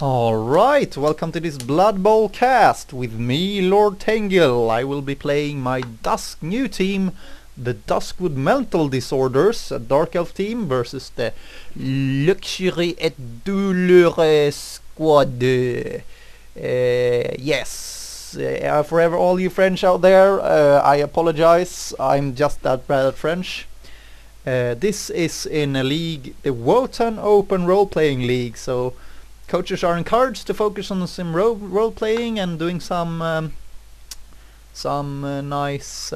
Alright, welcome to this Blood Bowl cast with me, LordTengil. I will be playing my new team, the Duskwood Mental Disorders, a Dark Elf team, versus the Luxure et Dolores squad. Yes, forever all you French out there, I apologize, I'm just that bad at French. This is in a league, the WOTAN Open Role-Playing League, so coaches are encouraged to focus on some role-playing and doing some nice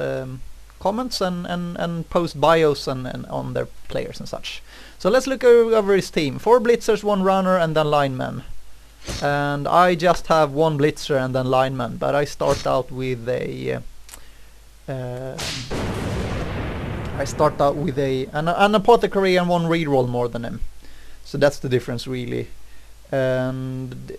comments and post bios and on their players and such. So let's look over his team. 4 blitzers, 1 runner, and then linemen. And I just have 1 blitzer and then lineman, but I start out with a an apothecary and 1 reroll more than him. So that's the difference really. And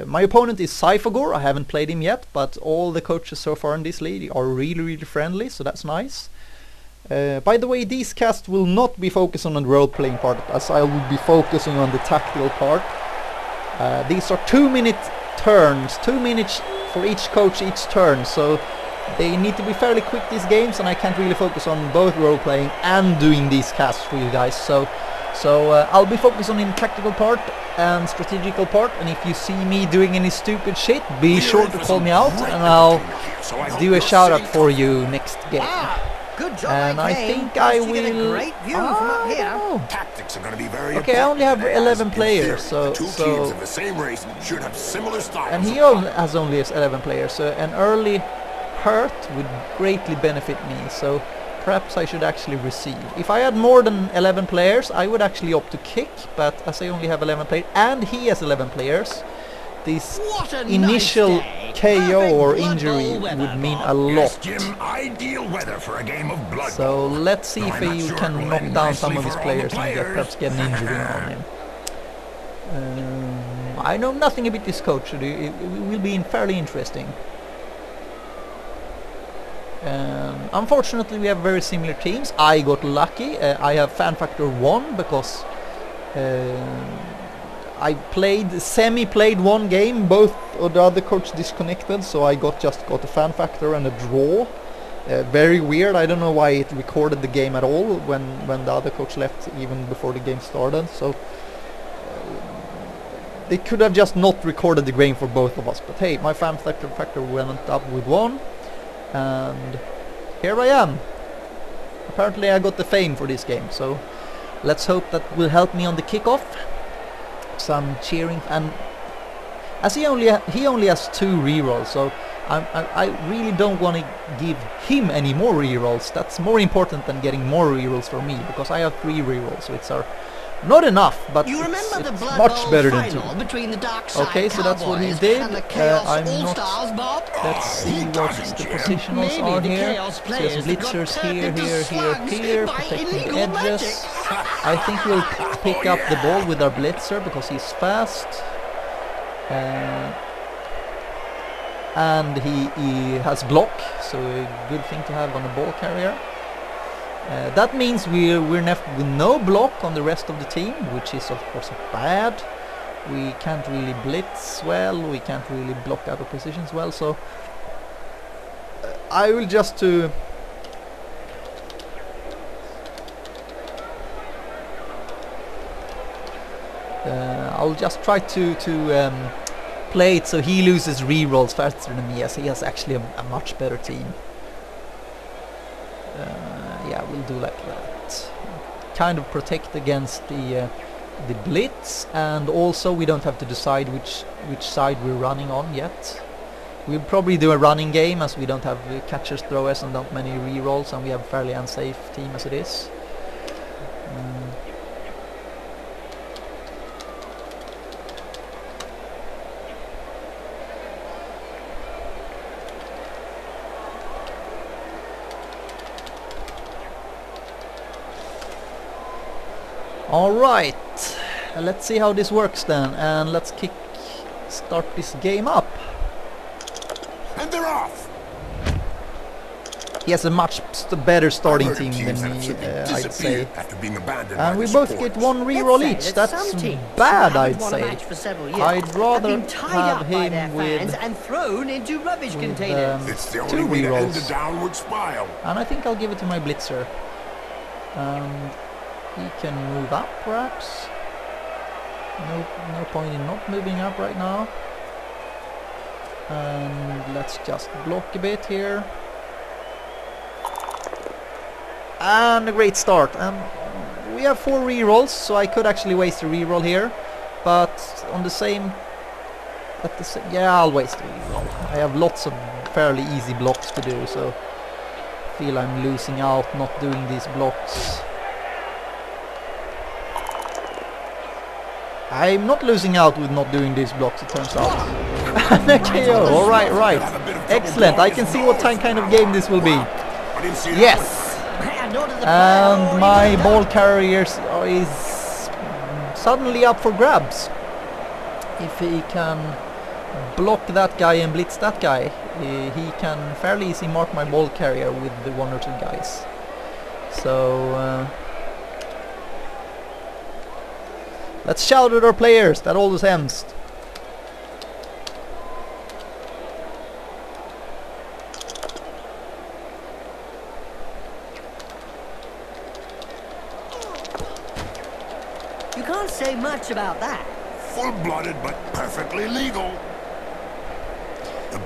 my opponent is Siphogore. I haven't played him yet, but all the coaches so far in this league are really friendly, so that's nice. By the way, these casts will not be focusing on the role-playing part, as I will be focusing on the tactical part. These are 2-minute turns, 2 minutes for each coach each turn, so they need to be fairly quick, these games, and I can't really focus on both role-playing and doing these casts for you guys. So I'll be focused on the tactical part and strategical part, and if you see me doing any stupid shit, be sure to call me out and I'll do a shout out for you next game. Good job, and I think I will... Tactics are going to be very okay, I only have 11 players, so teams of the same race should have similar styles. and he has only 11 players, so an early hurt would greatly benefit me, so perhaps I should actually receive. If I had more than 11 players, I would actually opt to kick, but as I only have 11 players, and he has 11 players, this initial KO or injury would mean a lot. Ideal weather for a game of blood. So let's see if he can knock down some of his players and perhaps get an injury on him. I know nothing about this coach, so it will be fairly interesting. Unfortunately, we have very similar teams. I got lucky. I have fan factor 1 because I semi-played 1 game. Both of the other coach disconnected, so I just got a fan factor and a draw. Very weird. I don't know why it recorded the game at all when the other coach left, even before the game started. So they could have just not recorded the game for both of us. But hey, my fan factor went up with 1. And here I am. Apparently I got the fame for this game, so let's hope that will help me on the kickoff. Some cheering, and as he only has 2 rerolls, so I really don't want to give him any more rerolls. That's more important than getting more rerolls for me, because I have 3 rerolls, which are not enough, but it's much better than 2. Okay, so that's what he did. I'm not... Let's see what the positionals are here. So there's blitzers here, protecting the edges. I think we'll pick up the ball with our blitzer because he's fast. And he has block, so a good thing to have on a ball carrier. That means we're left with no block on the rest of the team, which is of course bad. We can't really blitz well, we can't really block out of positions well, so I will just I'll just try to play it so he loses rerolls faster than me, as he has actually a much better team. Yeah, we'll do like that. Kind of protect against the blitz, and also we don't have to decide which side we're running on yet. We'll probably do a running game, as we don't have catchers, throwers, and not many rerolls, and we have a fairly unsafe team as it is. Alright, let's see how this works then, and let's start this game up. And they're off. He has a much better starting I've heard team of than teams that me, simply I'd disappear say. after being abandoned And by we the both supporters. get one reroll each. That's bad, I'd say. I'd rather have him with and thrown into rubbish with, containers. It's the two only way to end rerolls. the downward spiral. And I think I'll give it to my Blitzer. And he can move up, perhaps. No point in not moving up right now. And let's just block a bit here. And a great start. We have 4 rerolls, so I could actually waste a reroll here. But on the same... yeah, I'll waste a reroll. I have lots of fairly easy blocks to do, so I feel I'm losing out not doing these blocks. I'm not losing out with not doing these blocks, it turns out. And a KO, alright, right. Excellent, I can see what kind of game this will be. I didn't see that. Yes! And my ball carrier is suddenly up for grabs. If he can block that guy and blitz that guy, he can fairly easily mark my ball carrier with the 1 or 2 guys. So... let's shout at our players, that always ends. You can't say much about that. Full-blooded but perfectly legal.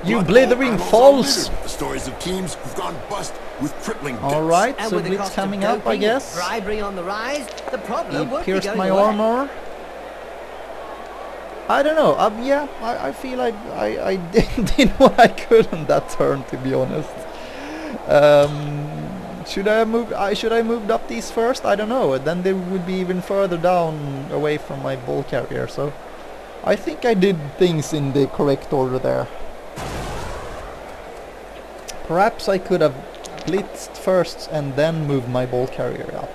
You Blood blithering Bowl false! annals are littered with the stories of teams who've gone bust with crippling debts. Alright, And so with the Blitz cost of coming up, I doping and guess. bribery on the rise, the problem He won't be pierced going my away. armor. I don't know. Yeah, I feel like I did what I could on that turn, to be honest. Should I have moved up these first? I don't know. Then they would be even further down away from my ball carrier. So I think I did things in the correct order there. Perhaps I could have blitzed first and then moved my ball carrier up.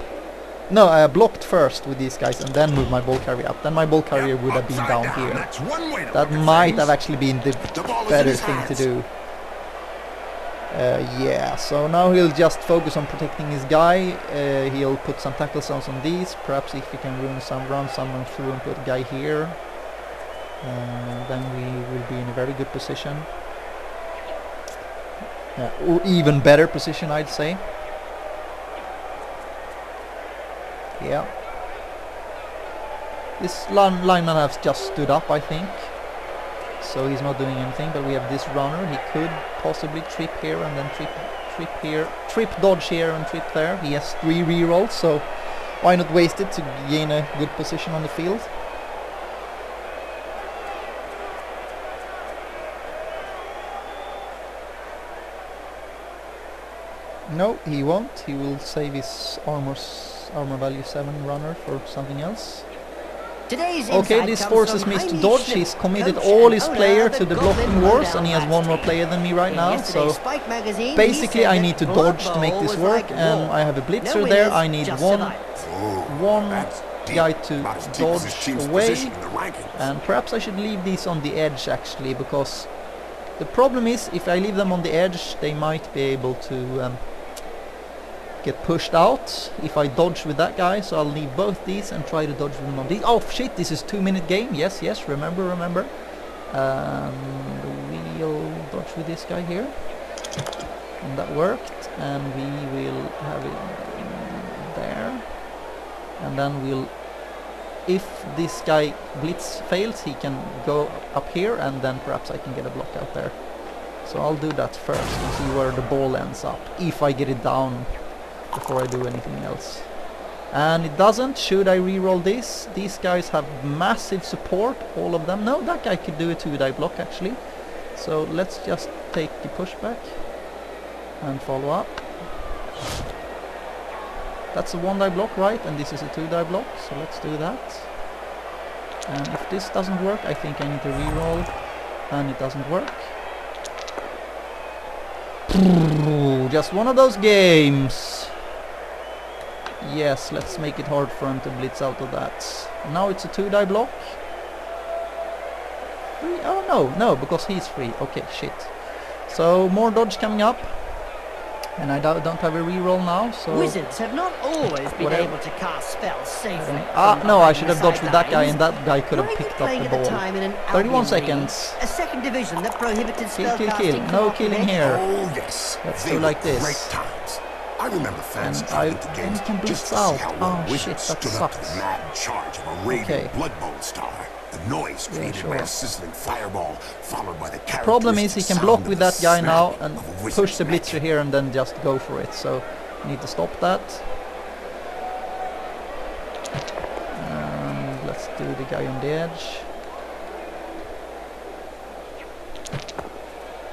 No, I blocked first with these guys and then moved my ball carrier up. Then my ball carrier would have been down here. That's one way to That look at might things. have actually been the ball is in better his thing to hands. do. Yeah, so now he'll just focus on protecting his guy. He'll put some tackle zones on these. Perhaps if he can run someone through and put a guy here, then we will be in a very good position. Or even better position, I'd say. Yeah. This lineman has just stood up, I think. So he's not doing anything, but we have this runner. He could possibly trip here and then trip here, trip dodge here and trip there. He has 3 rerolls, so why not waste it to gain a good position on the field? No, he won't. He will save his armor value 7 runner for something else. Okay, this forces me to dodge. He's committed all his player to the blocking wars, and he has 1 more player than me right now. So basically I need to dodge to make this work, and I have a blitzer there. I need one guy to dodge away, and perhaps I should leave these on the edge actually, because the problem is if I leave them on the edge they might be able to get pushed out if I dodge with that guy, so I'll leave both these and try to dodge with them on these. Oh shit, this is 2-minute game. Yes, remember. We'll dodge with this guy here, and that worked, and we will have it there, and then we'll, if this guy blitz fails, he can go up here, and then perhaps I can get a block out there. So I'll do that first and see where the ball ends up, if I get it down before I do anything else. And it doesn't. Should I re-roll this? These guys have massive support, all of them. No, that guy could do a 2-die block actually. So let's just take the pushback and follow up. That's a 1-die block, right? And this is a 2-die block, so let's do that. And if this doesn't work, I think I need to re-roll, and it doesn't work. Just one of those games. Yes, let's make it hard for him to blitz out of that. Now it's a 2-die block. Free? Oh no, because he's free. Okay, shit. So more dodge coming up. And I don't have a reroll now, so... Wizards have not always been Whatever. able to cast spells safely. No, I from should have dodged with that guy, and that guy could have Why are you picked up playing the at ball. time in an 31 Albion seconds. league, a second division that prohibited Kill, kill, spellcasting kill. No killing here. Oh, yes. Let's They do were like this. Great times. I remember fans And dropping to games we can blitz just to see out. how Oh, well shit, Wizards that stood up to sucks. the mad charge of a raving Okay. Blood Bowl star. The noise created by sure. a sizzling fireball, followed by the Problem is he can block with that guy now and push push the blitzer here and then just go for it. So need to stop that. And let's do the guy on the edge.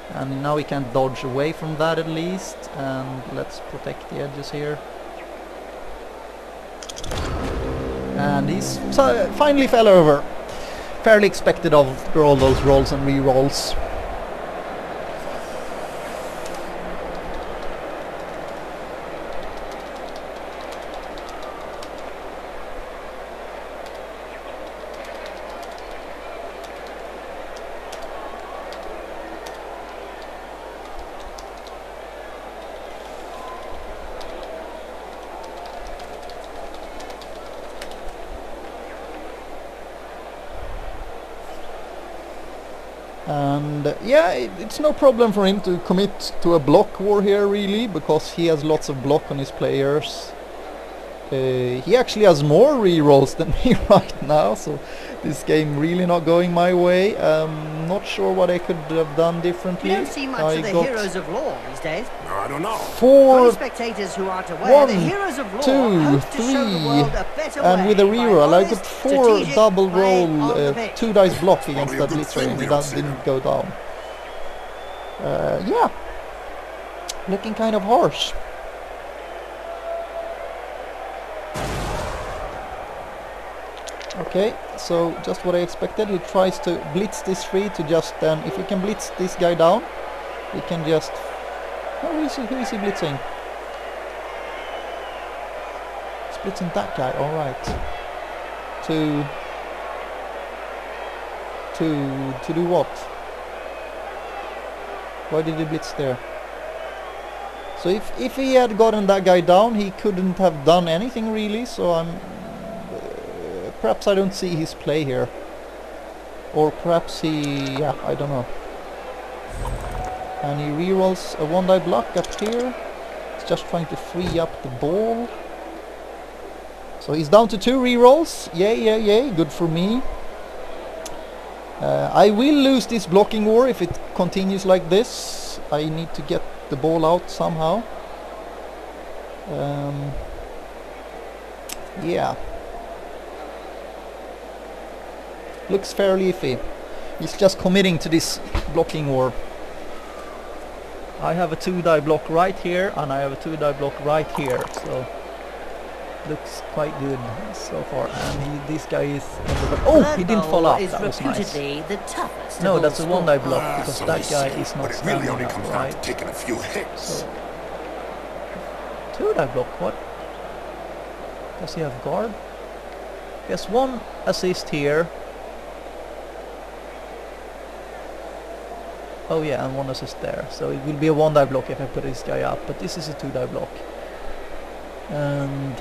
And now we can dodge away from that at least. And let's protect the edges here. And he's finally fell over. Fairly expected after all those rolls and re-rolls. And yeah, it's no problem for him to commit to a block war here really, because he has lots of block on his players. He actually has more rerolls than me right now, so this game really not going my way. Not sure what I could have done differently. You don't see much of the heroes of law these days. No, I don't know. For Four, spectators who aren't aware, the one, heroes of law two, hope to show the world three, a better and way with a by reroll I got honest, 4 strategic double play roll, on the pitch. 2 dice block against Probably a that good blitzer, thing and we it don't see didn't them. go down. Yeah, looking kind of harsh. Okay, so just what I expected. He tries to blitz this free to just then, if we can blitz this guy down, we can just... Oh, who is he blitzing? He's blitzing that guy, alright. To do what? Why did he blitz there? So if he had gotten that guy down, he couldn't have done anything really, so I'm... perhaps I don't see his play here. Or perhaps he... yeah, I don't know. And he rerolls a 1-die block up here. He's just trying to free up the ball. So he's down to 2 rerolls. Yay, good for me. I will lose this blocking war if it continues like this. I need to get the ball out somehow. Yeah. Looks fairly iffy. He's just committing to this blocking war. I have a 2-die block right here, and I have a 2-die block right here, so looks quite good so far. And this guy is... oh, he didn't fall off. That was nice. The toughest No, of that's a all 1-die sports. block, because So that they guy say, is not but it standing really only up, comes down right? to taking a few hits. So 2-die block, what? Does he have guard? He has 1 assist here. Oh yeah, and 1 assist there. So it will be a 1-die block if I put this guy up, but this is a 2-die block. And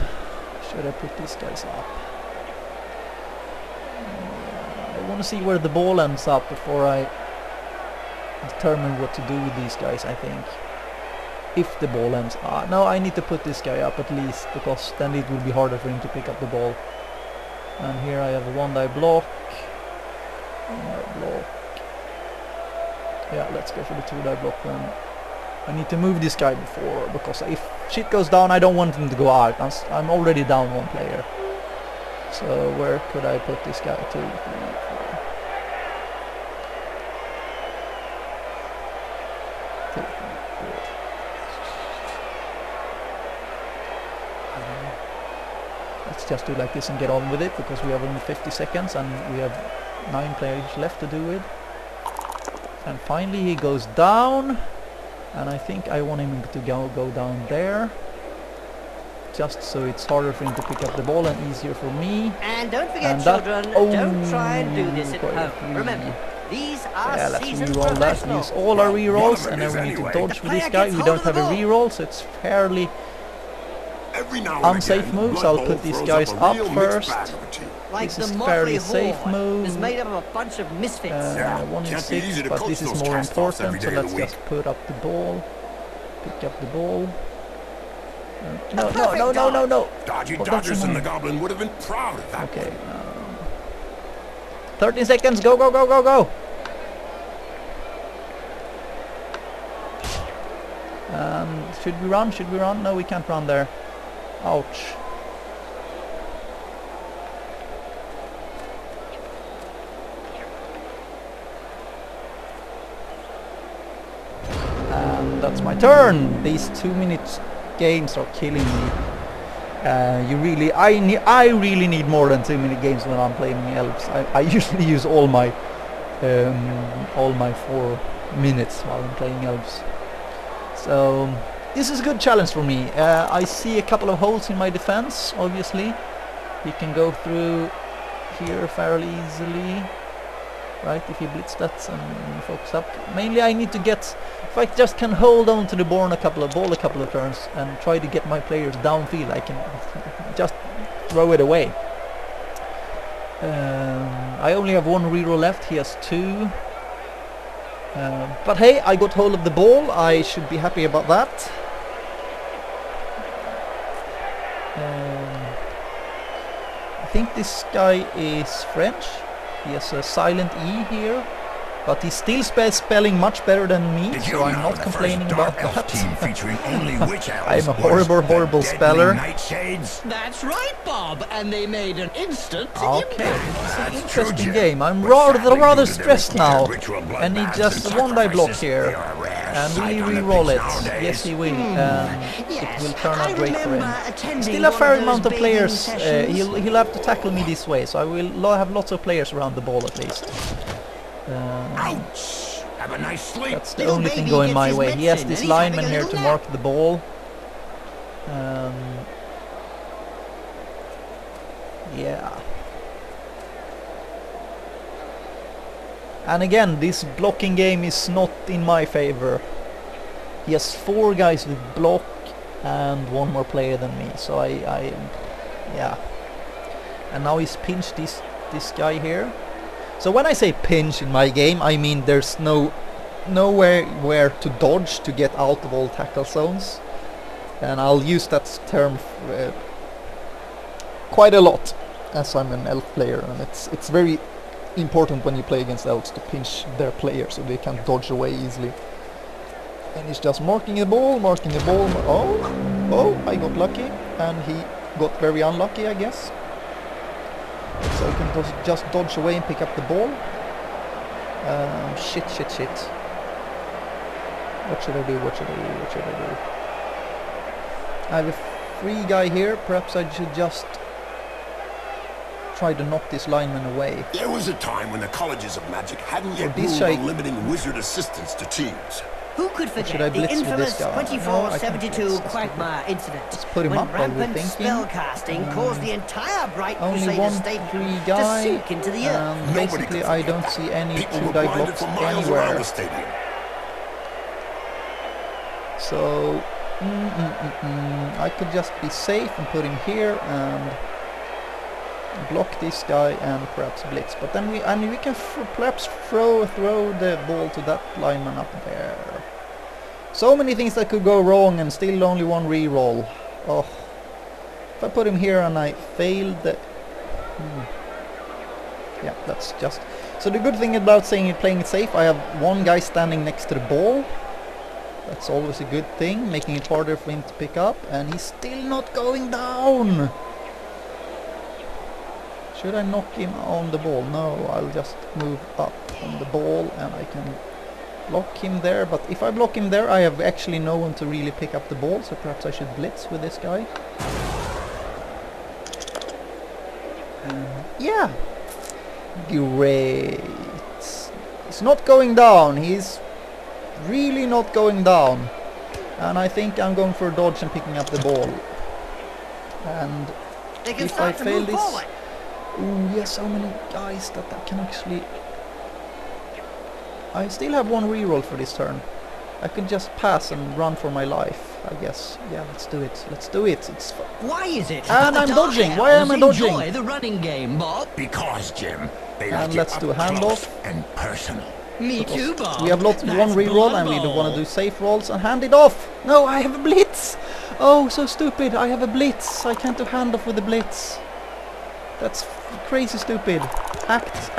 should I put these guys up? I want to see where the ball ends up before I determine what to do with these guys, I think. If the ball ends... no, I need to put this guy up at least, because then it will be harder for him to pick up the ball. And here I have a 1-die block. 1-die block. Yeah, let's go for the 2-die block then. I need to move this guy before, because if shit goes down, I don't want him to go out. I'm already down 1 player. So where could I put this guy? 2, 3, 4. Let's just do like this and get on with it, because we have only 50 seconds and we have 9 players left to do it. And finally he goes down, and I think I want him to go down there, just so it's harder for him to pick up the ball and easier for me. And don't forget, And that- children, oh, don't try and do this at quite home. free. Remember, These are Yeah, let's seasoned reroll that. professionals. Use all our Well, rerolls, one of and it then we is need to anyway. dodge with The this player guy. gets We hold don't of the have a ball. reroll, so it's fairly Every now and unsafe again, moves. Blood I'll Bowl put these throws guys a up real mixed first. bag of a team. Like This the is Motley fairly Horde safe move. is made up of a bunch of misfits. Yeah, 1 in can't be 6, easy to but coach this is those more cast-offs every important, so day of let's the week. just put up the ball. Pick up the ball. No, perfect no, no, no, no, no. Dodgy Oh, that's Dodgers and the annoying. Goblin would have been proud of that. Okay. 13 seconds. Go, go, go, go, go. Should we run? Should we run? No, we can't run there. Ouch. And that's my turn. These 2-minute games are killing me. I really need more than 2-minute games when I'm playing elves. I usually use all my 4 minutes while I'm playing elves. So this is a good challenge for me. I see a couple of holes in my defense. Obviously, we can go through here fairly easily. Right, if you blitz that and focus up. Mainly I need to get, if I just can hold on to the ball a couple of turns and try to get my players downfield, I can just throw it away. I only have 1 reroll left, he has 2. But hey, I got hold of the ball, I should be happy about that. I think this guy is French. He has a silent E here, but he's still spelling much better than me, Did so you I'm know not the complaining first about Dark Elf team that. featuring only witch elves I'm a was horrible, the horrible Deadly speller. Nightshades? That's right, Bob. And they made an instant Okay, impact. it's an That's interesting true, Jim. game. I'm But rather sadly, due to stressed their now. ritual And he bloodbaths just and one die block sacrifices, here. they are a rare And sight we on the re-roll pitch it. nowadays. Yes, he will. Yes, It will turn I out great for remember him. attending Still a one fair of amount those of bathing players. sessions. He'll have to tackle me this way, so I will have lots of players around the ball at least. Ouch! Have a nice sleep. That's the Little only thing baby going gets my his way. He has medicine this and he's lineman having a here little to nap. mark the ball. Yeah. And again, this blocking game is not in my favor. He has 4 guys with block and 1 more player than me, so yeah. And now he's pinched this guy here. So when I say pinch in my game, I mean there's nowhere where to dodge to get out of all tackle zones, and I'll use that term quite a lot as I'm an elf player, and it's very important when you play against elves to pinch their players so they can dodge away easily. And he's just marking the ball. Oh, I got lucky, and he got very unlucky, I guess. So he can just dodge away and pick up the ball. Shit. What should I do? I have a free guy here. Perhaps I should just try to knock this lineman away. There was a time when the colleges of magic hadn't yet this ruled guy- on limiting wizard assistants to teams. Who could should I forget the blitz with infamous this guy? No, I can't 2472 blitz. Let's Quagmire incident? Let's put him when up while we're rampant thinking. spellcasting caused the entire Bright Only Crusader 1 state free to guy. sink into the earth. Nobody Basically, could I forget don't that. see any People were 2-die blinded blocks for miles around anywhere. the stadium. So I could just be safe and put him here and block this guy and perhaps blitz. But then we can perhaps throw the ball to that lineman up there. So many things that could go wrong, and still only 1 reroll. Oh, if I put him here and I failed the... Yeah, that's just... So the good thing about playing it safe, I have 1 guy standing next to the ball. That's always a good thing, making it harder for him to pick up, and he's still not going down. Should I knock him on the ball? No, I'll just move up on the ball and I can block him there. But if I block him there, I have actually no one to really pick up the ball, so perhaps I should blitz with this guy. Yeah. Great. He's not going down. He's really not going down. And I think I'm going for a dodge and picking up the ball. And They can if I start to fail move this... forward. Ooh, yes, so many guys that I can actually I still have one reroll for this turn. I can just pass and run for my life, I guess. Yeah, let's do it. Let's do it. It's Why is it? And I'm that dodging. our Why am I elves dodging? Enjoy the running game, Bob. Because, Jim, they And like it let's up do a handoff. close and personal. Me too, Bob. We have lost That's one reroll blood and we don't want bowl. to do safe rolls and hand it off. No, I have a blitz. Oh, so stupid. I have a blitz. I can't do handoff with the blitz. That's crazy stupid. Act.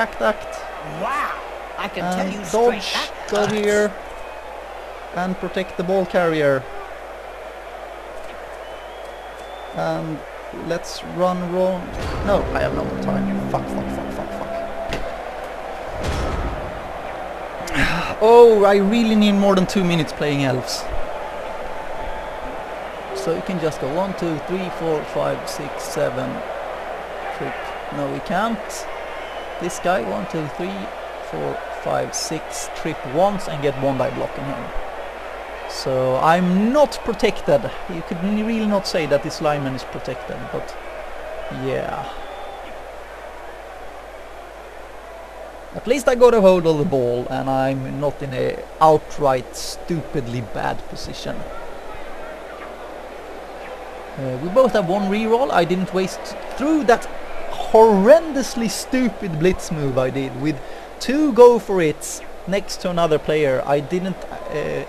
Wow. I can tell And you straight. dodge, That go hurts. here. And protect the ball carrier. And let's run wrong. No, I have no more time. Fuck. Oh, I really need more than 2 minutes playing elves. So you can just go 1, 2, 3, 4, 5, 6, 7. Trip. No, we can't. This guy, 1, 2, 3, 4, 5, 6. Trip once and get 1 die blocking him. So I'm not protected. You could really not say that this lineman is protected, but yeah. At least I got a hold of the ball and I'm not in a outright stupidly bad position. We both have 1 reroll. I didn't waste through that horrendously stupid blitz move I did with 2 go for it next to another player. I didn't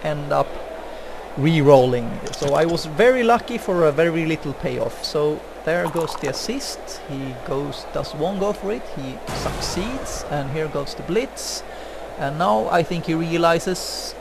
end up re-rolling, so I was very lucky for a very little payoff. So there goes the assist. He does 1 go for it, he succeeds, and here goes the blitz. And now I think he realizes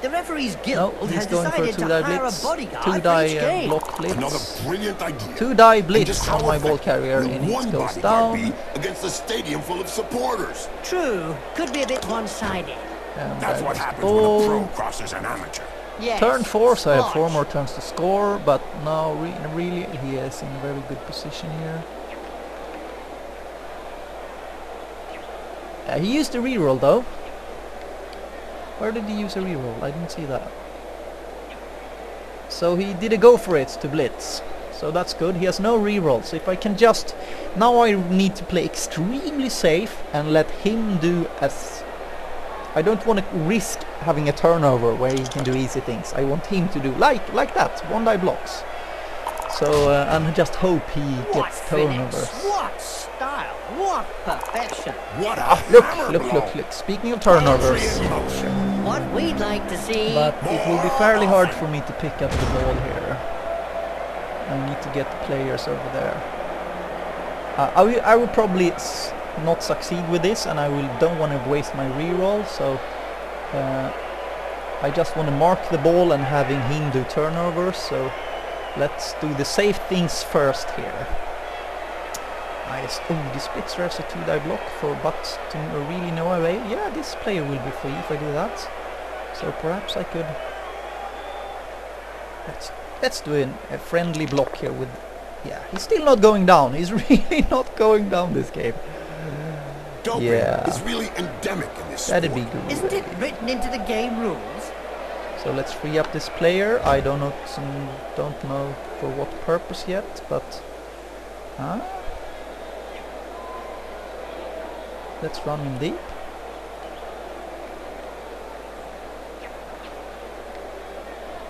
The referee's no, guild he's has going for a decided 2 to die hire a blitz, bodyguard 2 for each die game. block Another blitz, brilliant idea. 2 die And blitz just how on my ball effective carrier, will and it one goes bodyguard down. be against a stadium full of supporters. True. Could be a bit one-sided. And That's there what goes the happens when a ball. pro crosses an amateur. Yes. Turn 4, so I have 4 Watch. more turns to score, but now really he is in a very good position here. He used a reroll though. Where did he use a reroll? I didn't see that. So he did a go for it to blitz. So that's good. He has no rerolls. If I can just... Now I need to play extremely safe and let him do as... I don't want to risk having a turnover where he can do easy things. I want him to do like that, 1 die blocks. So and just hope he What gets finish? turnovers. What style? What perfection? What a hammer blow. Look. Speaking of turnovers, Poetry in motion. What we'd like to see. but it will be fairly hard for me to pick up the ball here. I need to get the players over there. I will probably not succeed with this, and I don't want to waste my reroll, so I just want to mark the ball and having him do turnovers. So let's do the safe things first here. Nice. Oh, this blitz there's a 2 die block for, but to really no avail. Yeah, this player will be free if I do that. So perhaps I could. Let's do a friendly block here with. Yeah, he's still not going down. He's really not going down this game. Doping Yeah. is really endemic in this That'd be sport. good. Isn't it written into the game rules? So let's free up this player. I don't know for what purpose yet, but let's run him deep.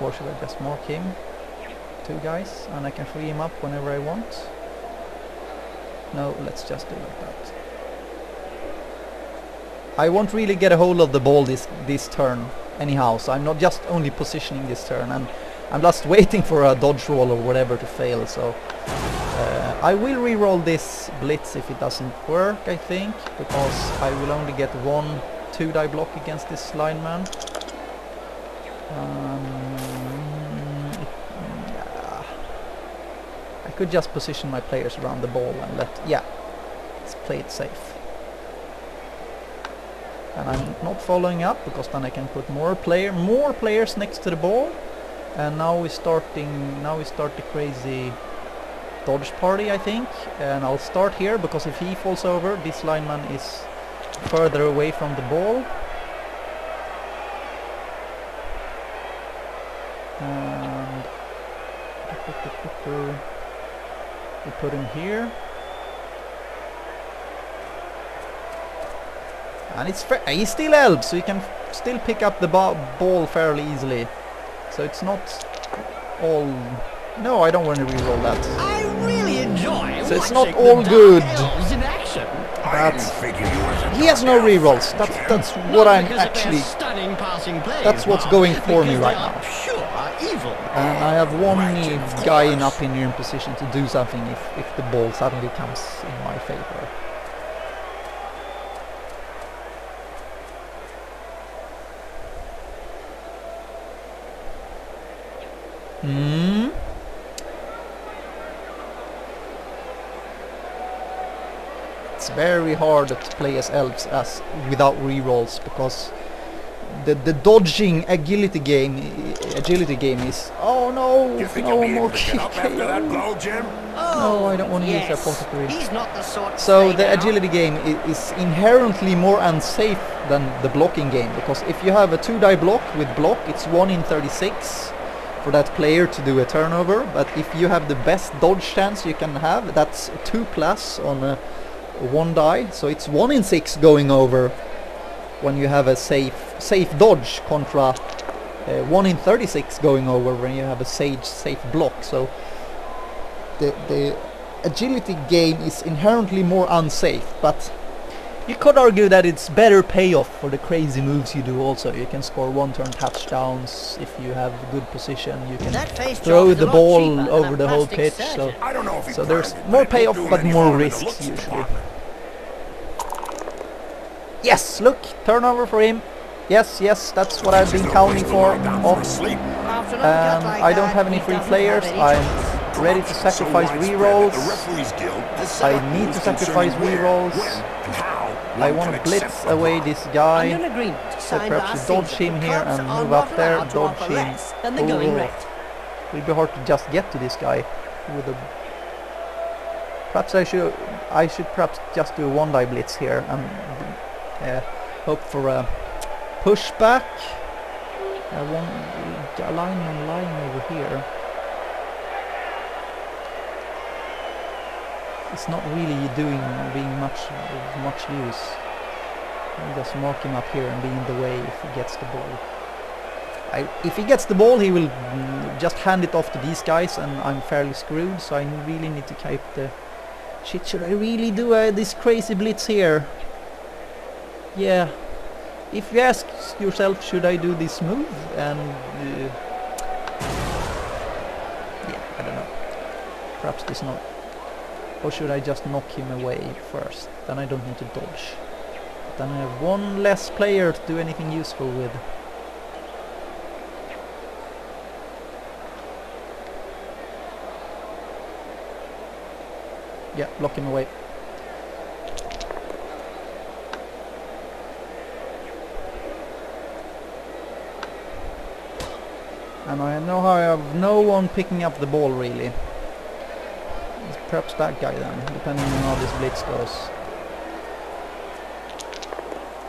Or should I just mark him? 2 guys, and I can free him up whenever I want. No, let's just do like that. I won't really get a hold of the ball this turn anyhow, so I'm not just only positioning this turn, and I'm just waiting for a dodge roll or whatever to fail. So I will re-roll this blitz if it doesn't work, I think, because I will only get 1 2 die block against this lineman. Yeah. I could just position my players around the ball and let's play it safe. And I'm not following up because then I can put more players next to the ball. And now we start the crazy dodge party, I think. And I'll start here because if he falls over, this lineman is further away from the ball. And we put him here. And he's still elf, so he can still pick up the ball fairly easily. So it's not all... No, I don't want to reroll that. I really enjoy So it's not watching all the good. Dark Elves in action. I didn't figure you as a He has no rerolls. That's what Not I'm because of their actually... stunning passing plays, That's what's but going for me because right they are now. Pure evil. And I have one guy in up in position to do something if the ball suddenly comes in my favor. It's very hard to play as elves without rerolls because the dodging agility game is You think no you'll be more able to get up after that blow, Jim? No, I don't want to use that Yes. apothecary. He's not the sort to So stay the down. agility game is inherently more unsafe than the blocking game, because if you have a 2-die block with block, it's 1 in 36 for that player to do a turnover. But if you have the best dodge chance you can have, that's 2+ on a 1 die, so it's 1 in 6 going over when you have a safe dodge contra 1 in 36 going over when you have a safe block. So the agility game is inherently more unsafe, but you could argue that it's better payoff for the crazy moves you do also. You can score 1-turn touchdowns if you have good position. You can That face throw job is a the lot ball cheaper than over a the whole plastic pitch. surgeon. I don't know if he So there's planned it, more but it payoff didn't do but any more harm in the risks looks usually. department. Yes, look, turnover for him. Yes, that's what I've There's been no counting place to for. lie down for a sleep. After an uncut like I don't that, have any he free doesn't players. have any I'm choice. ready to sacrifice So widespread rerolls. that the Referees Guild has set I up need rules to sacrifice concerning where, rerolls. when, and how I one want can to blitz accept a away block. this Under guy. an agreement So signed perhaps last you dodge season, him here clubs and are move not up there, allowed to dodge offer him. less than the going rate. It'll be hard to just get to this guy with a... Perhaps I should perhaps just do a 1-die blitz here and hope for a pushback. I want a lineman lying over here. It's not really being much use. I'll just mark him up here and be in the way if he gets the ball. If he gets the ball, he will just hand it off to these guys, and I'm fairly screwed. So I really need to keep the shit. Should I really do this crazy blitz here? Yeah. If you ask yourself, should I do this move? And yeah, I don't know. Perhaps this not. Or should I just knock him away first? Then I don't need to dodge. Then I have one less player to do anything useful with. Yeah, block him away. And I know how I have no one picking up the ball really. It's perhaps that guy then, depending on how this blitz goes.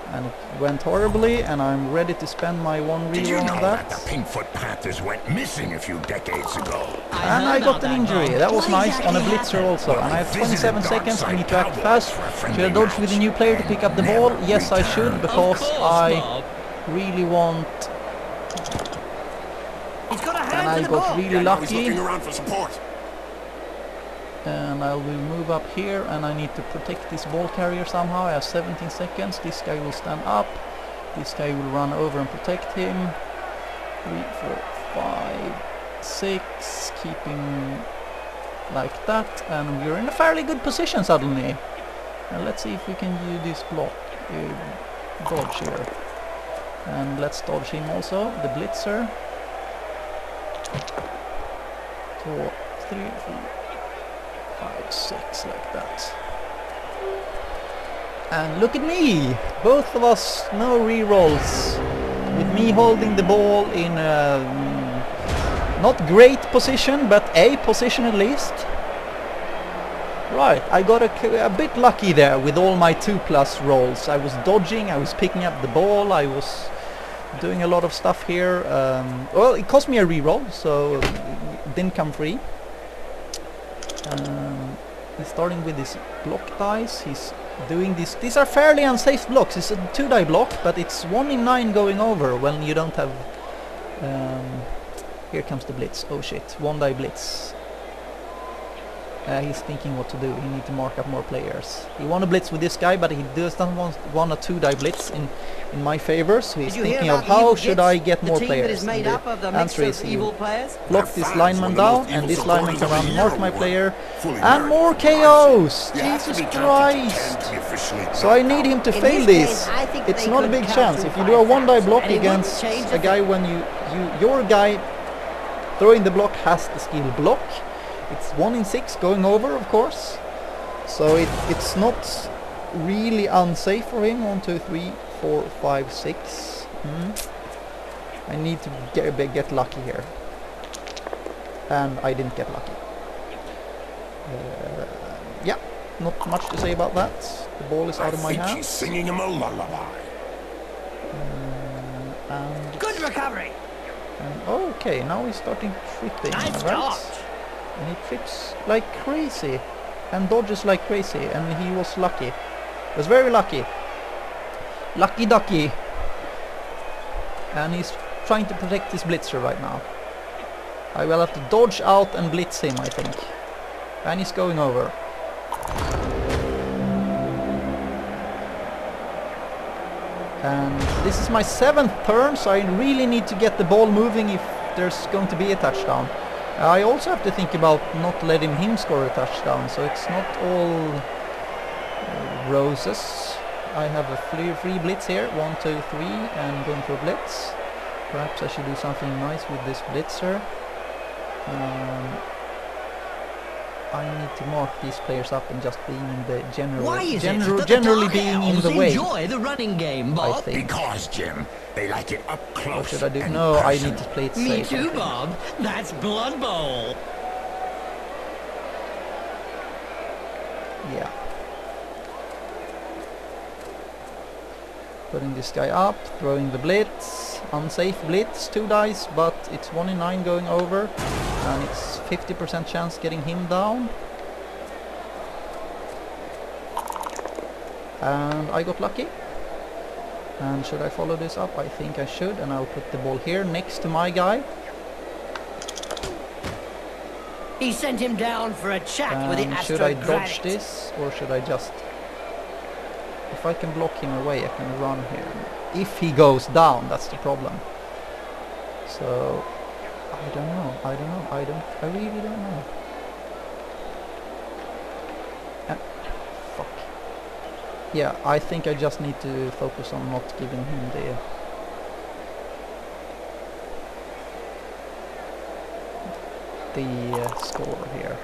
And it went horribly, and I'm ready to spend my 1 Did you reroll know on that that. the Pinkfoot Panthers went missing a few decades ago? And I got an injury. That was nice on a blitzer also. And I have 27 seconds. I need to act fast. Should I dodge with a new player to pick up the ball? Yes, I should, because I really want. He's got a And hand I to the got ball. really Now he's lucky. looking around for support. And I will move up here, and I need to protect this ball carrier somehow. I have 17 seconds. This guy will stand up. This guy will run over and protect him. 3, 4, 5, 6. Keeping like that. And we're in a fairly good position suddenly. And let's see if we can do this block. Dodge here. And let's dodge him also. The blitzer. 2, 3, 4, 5, 6, like that. And look at me! Both of us, no rerolls. With me holding the ball in a not great position, but a position at least. Right, I got a bit lucky there with all my 2+ rolls. I was dodging, I was picking up the ball, I was doing a lot of stuff here. Well, it cost me a reroll, so it didn't come free. He's starting with his block dice. He's doing this. These are fairly unsafe blocks. It's a 2-die block, but it's 1 in 9 going over when you don't have... here comes the blitz. Oh shit, 1-die blitz. He's thinking what to do. He needs to mark up more players. He won a blitz with this guy, but he doesn't want a 2-die blitz in my favor. So he's thinking of how should I get more players. And the answer is he block this lineman down, and this lineman can run mark my player, and more KOs. Jesus Christ! So I need him to fail this. It's not a big chance. If you do a 1-die block against a guy when your guy throwing the block has the skill block. It's 1 in 6 going over, of course. So it's not really unsafe for him. 1, 2, 3, 4, 5, 6. I need to get lucky here. And I didn't get lucky. Yeah, not much to say about that. The ball is out of my hands. She's singing him a lullaby. And Good recovery. okay, now he's starting tripping. Nice right? dodge. And he trips like crazy and dodges like crazy, and he was lucky. Was very lucky. Lucky ducky. And he's trying to protect his blitzer right now. I will have to dodge out and blitz him, I think. And he's going over. And this is my 7th turn, so I really need to get the ball moving if there's going to be a touchdown. I also have to think about not letting him score a touchdown, so it's not all roses. I have a free blitz here, 1, 2, 3, and going for a blitz. Perhaps I should do something nice with this blitzer. I need to mark these players up and just being in the generally being in the way. Enjoy the running game, Bob. I think. Because, Jim, they like it up close. What should I do? and No, I personal. need to play it safe. Me I too, think. Bob. That's Blood Bowl. Yeah. Putting this guy up, throwing the blitz, unsafe blitz, 2 dice, but it's 1 in 9 going over, and it's 50% chance getting him down. And I got lucky. And should I follow this up? I think I should, and I'll put the ball here next to my guy. He sent him down for a chat with the Should I dodge astrogranite. this, or should I just... If I can block him away, I can run here. If he goes down, that's the problem. So... I don't know, I really don't know. Fuck. Yeah, I think I just need to focus on not giving him the score here.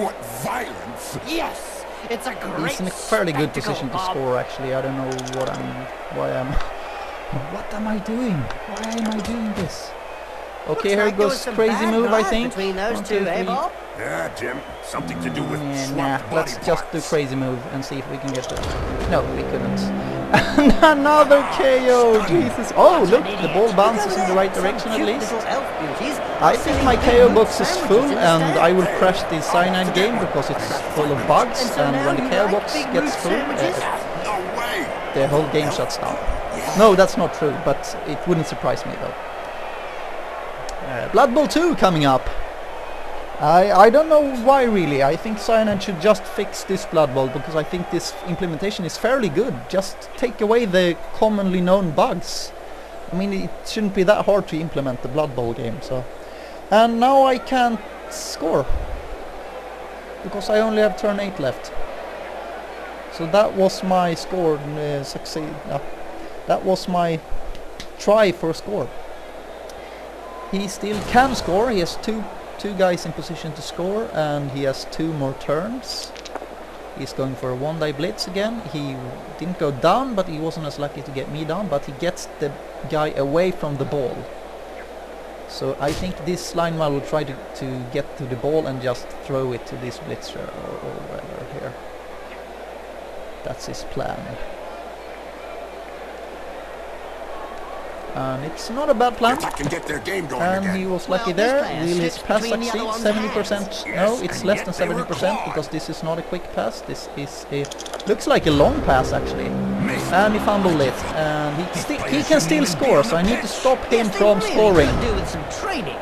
What violence! Yes, it's a great He's in a fairly good spectacle, position to Bob. score, actually. I don't know why am I doing? Why am I doing this? Okay, here Looks like there was goes some crazy bad move, I blood think. between those 1, two, 2, eh, 3. Bob? Yeah, Jim, something to do with Nah, swapped body let's just do parts. crazy move and see if we can get it. No, we couldn't. And another KO! Jesus! Oh, look, the ball bounces in the right direction at least. I think my KO box is full, and I will crash the cyanide game because it's full of bugs. And when the KO box gets full, No way! the whole game shuts down. No, that's not true, but it wouldn't surprise me though. Blood Bowl 2 coming up. I don't know why really. I think Cyanide should just fix this Blood Bowl because I think this implementation is fairly good. Just take away the commonly known bugs. I mean, it shouldn't be that hard to implement the Blood Bowl game. So, and now I can't score because I only have turn 8 left. So that was my score. That was my try for a score. He still can score. He has two guys in position to score, and he has 2 more turns. He's going for a 1-die blitz again. He didn't go down, but he wasn't as lucky to get me down, but he gets the guy away from the ball. So I think this lineman will try to get to the ball and just throw it to this blitzer or whatever here. That's his plan. And it's not a bad plan. I can get their game going And again. he was lucky Well, this there. player Will his slipped pass between the succeed? other one's 70%? hands. No, Yes, it's and less yet than they were 70% clawed. because this is not a quick pass. This is a... looks like a long pass actually. And he fumbled it. And he can still score, so I need to stop him Yes, they from really scoring. could do with some training.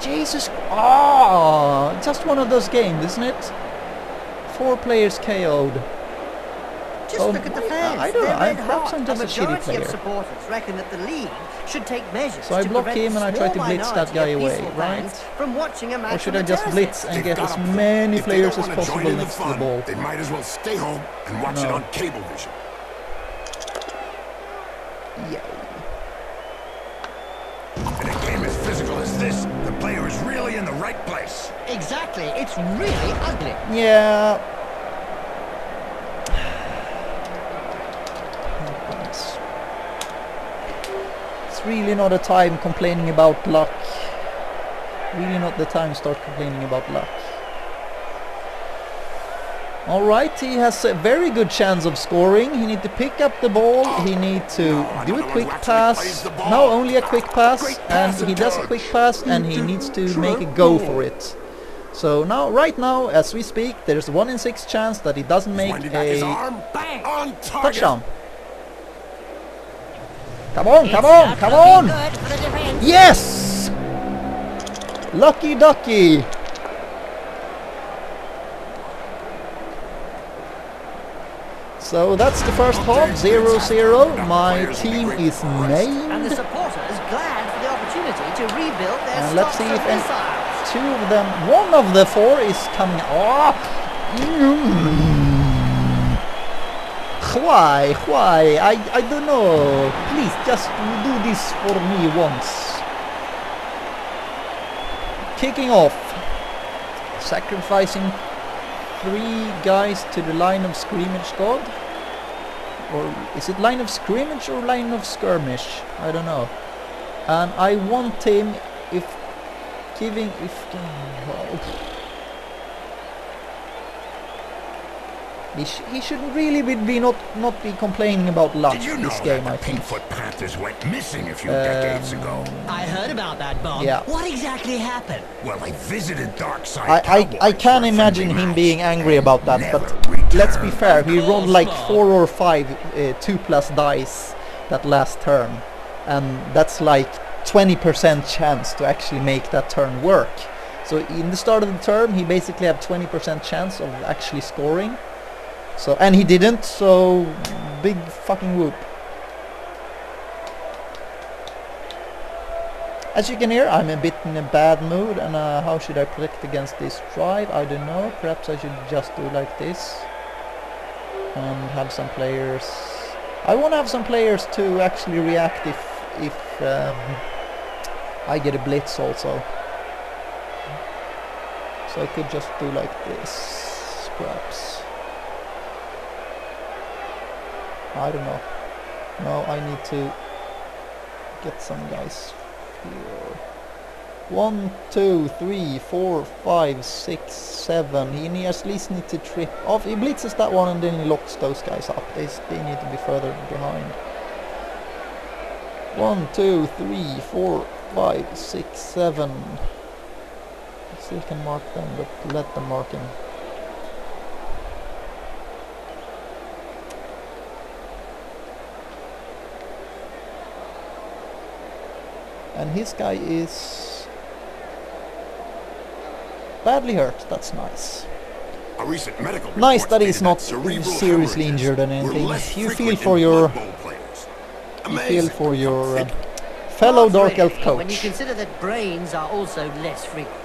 Jesus! Oh, just one of those games, isn't it? 4 players KO'd. Just Oh, look at the wait, fans. I don't know, They're red perhaps hot. I'm just a shitty majority player. of supporters reckon that the league should take measures So I to block prevent him and I the try to small blitz that minority guy of away, peaceful right? fans from watching a match Or should on I the just terraces. blitz and They've get got as a point. many If they players don't as wanna join possible in the next to the fun, ball? They might as well stay home and watch it No. on cable vision. Yeah. In a game as physical as this, the player is really in the right place. Exactly. It's really ugly. Yeah. It's really not a time complaining about luck. Really not the time to start complaining about luck. Alright, he has a very good chance of scoring. He need to pick up the ball. He need to do a another quick one who actually plays pass. the ball. No, only a quick pass. Great And pass he and does a touch. quick pass and he needs to make a go for it. So now, right now, as we speak, there's a 1 in 6 chance that he doesn't make Winding back his a arm. Bang! On target. touchdown. Come on, come It's on, not come looking on! good for the defense. Yes! Lucky ducky. So that's the first half, 0-0. My team is And the named. supporters glad for the opportunity to rebuild their And let's stocks see of if missiles. 2 of them, 1 of the 4 is coming up. Why? I don't know. Please, just do this for me once. Kicking off. Sacrificing 3 guys to the line of scrimmage god. Or is it line of scrimmage or line of skirmish? I don't know. And I want him he should really be not be complaining about luck Did you know this game, that I the think. Pinkfoot Panthers went missing a few decades ago? I heard about that, Bob. Yeah. What exactly happened? Well, they visited Darkside I Cowboys can for a imagine friendly him match being angry and about that, never but let's be returned. fair, he Of rolled course, like Bob. 4 or 5 2+ dice that last turn, and that's like 20% chance to actually make that turn work. So in the start of the turn he basically had 20% chance of actually scoring. So, and he didn't, so big fucking whoop. As you can hear, I'm a bit in a bad mood, and how should I protect against this drive? I don't know. Perhaps I should just do like this and have some players. I want to have some players to actually react if I get a blitz also. So I could just do like this, perhaps. I don't know. No, I need to get some guys here. 1, 2, 3, 4, 5, 6, 7. He at least need to trip off. He blitzes that one and then he locks those guys up. They need to be further behind. 1, 2, 3, 4, 5, 6, 7. I still can mark them, but let them mark him. And his guy is badly hurt. That's nice. A recent medical Nice report that he's stated not cerebral seriously hemorrhages injured or were anything. less You feel frequent for in your Blood Bowl players. feel Amazing. for your Think fellow Not Dark Elf really, when you coach. consider that brains are also less frequent.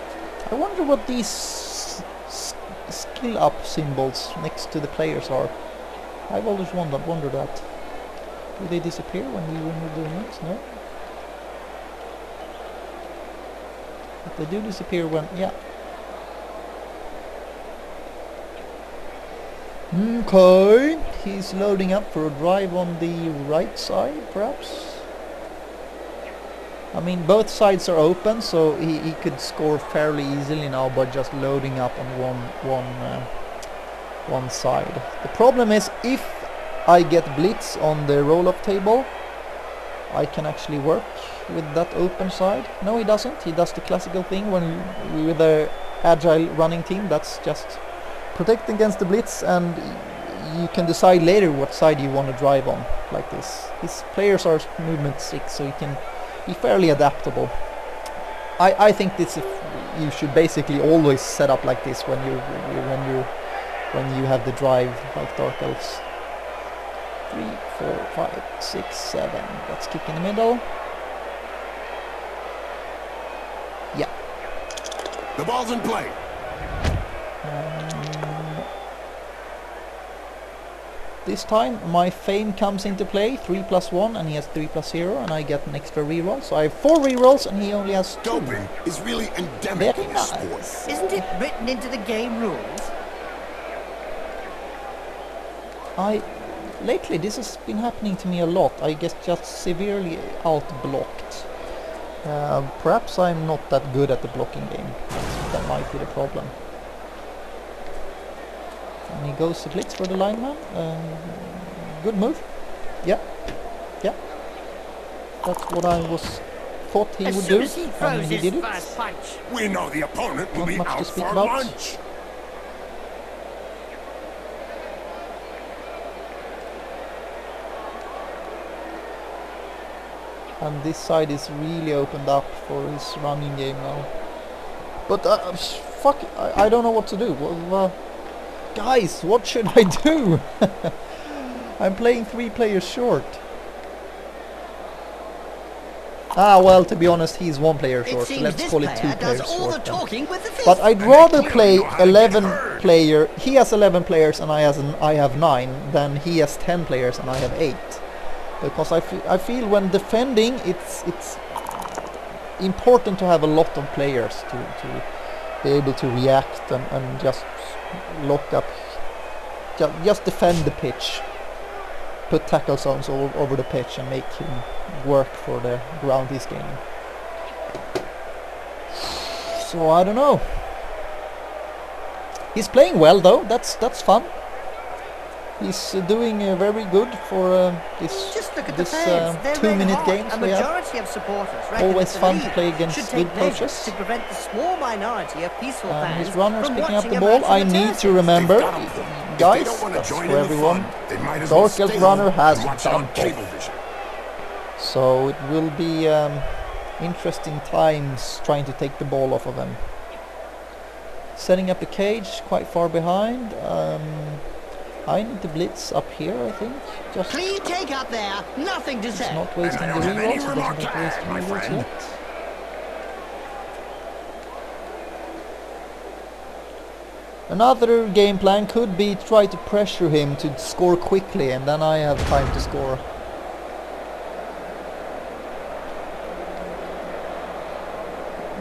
I wonder what these skill up symbols next to the players are. I've always wondered that. Do they disappear when we're doing it? No. But they do disappear when, yeah. Okay, he's loading up for a drive on the right side, perhaps. I mean, both sides are open, so he could score fairly easily now by just loading up on one side. The problem is, if I get blitz on the roll-up table, I can actually work with that open side. No, he doesn't. He does the classical thing with the agile running team. That's just protect against the blitz, and you can decide later what side you want to drive on, like this. His players are movement 6, so you can be fairly adaptable. I think you should basically always set up like this when you have the drive like Dark Elves. 3, 4, 5, 6, 7. Let's kick in the middle. Yeah. The ball's in play. This time my fame comes into play. 3 + 1, and he has 3 + 0, and I get an extra reroll. So I have 4 rerolls, and he only has 2. Doping is really endemic Very in this nice. sport. Isn't it written into the game rules? Lately this has been happening to me a lot. I get just severely out-blocked. Perhaps I'm not that good at the blocking game. That might be the problem. And he goes to blitz for the lineman. Good move. Yeah. Yeah. That's what I thought he would do. As soon as he throws He his did it. first punch. We know the opponent will Not be much to out speak for about. lunch. And this side is really opened up for his running game now. But fuck, I don't know what to do. Well, guys, what should I do? I'm playing 3 players short. Well, to be honest, he's 1 player short, so let's call it 2 players all the short then. talking with the fist. But I'd rather play 11 player. He has 11 players and I have 9. Than he has 10 players and I have 8. Because I feel when defending, it's important to have a lot of players to be able to react and just lock up, just defend the pitch, put tackle zones all over the pitch and make him work for the ground he's gaining. So I don't know. He's playing well though. That's fun. He's doing very good for this Just look at the fans. They're 2-minute red games hot. we A have. majority of supporters reckon Always that the fun to league play against should good take measures coaches. to prevent the small minority of peaceful fans His runner's from picking up watching the a ball. match I on the need terraces. to remember, They've got 'em, though. If they guys, don't wanna that's join for in the everyone. fun, they might as well Dark stay Elf runner home has and watch it on dumped cable off. vision. So it will be interesting times trying to take the ball off of him. Setting up the cage quite far behind. I need to blitz up here, I think. Just Clean take up there. Nothing to say. not wasting And I the don't have any rerolls. He doesn't remark have to to waste add, my rerolls friend. yet. Another game plan could be try to pressure him to score quickly, and then I have time to score.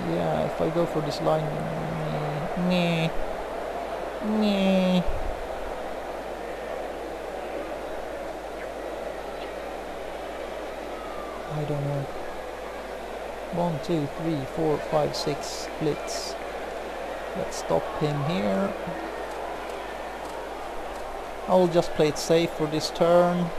Yeah, if I go for this line, nah. I don't know. 1, 2, 3, 4, 5, 6 blitz. Let's stop him here. I will just play it safe for this turn.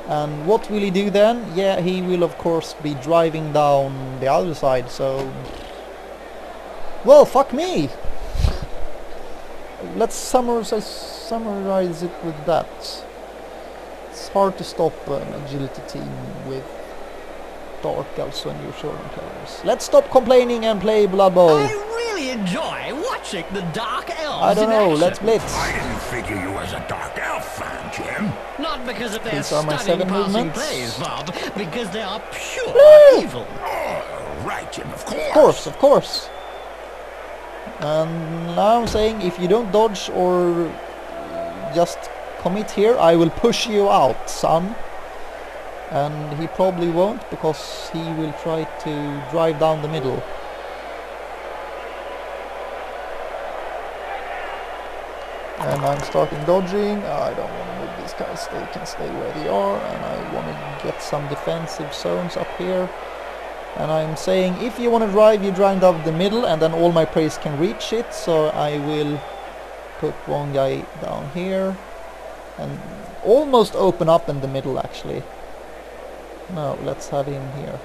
And what will he do then? Yeah, he will of course be driving down the other side, so... Well, fuck me! Let's summarize it with that. It's hard to stop an agility team with Dark Elves when you're short on players. Let's stop complaining and play Blood Bowl. I really enjoy watching the Dark Elves I don't in know, action. let's blitz. I didn't figure you as a Dark Elf fan, Jim. Not because of their These are my stunning 7 passing movements. plays, Bob. Because they are pure Woo! evil. Oh, right, Jim, of course. Of course, of course. And now I'm saying if you don't dodge or just commit here, I will push you out, son. And he probably won't, because he will try to drive down the middle. And I'm starting dodging. I don't want to move these guys, they can stay where they are, and I want to get some defensive zones up here. And I'm saying if you want to drive, you drive down the middle, and then all my praise can reach it. So I will put one guy down here. and almost open up in the middle actually. No, let's have him here.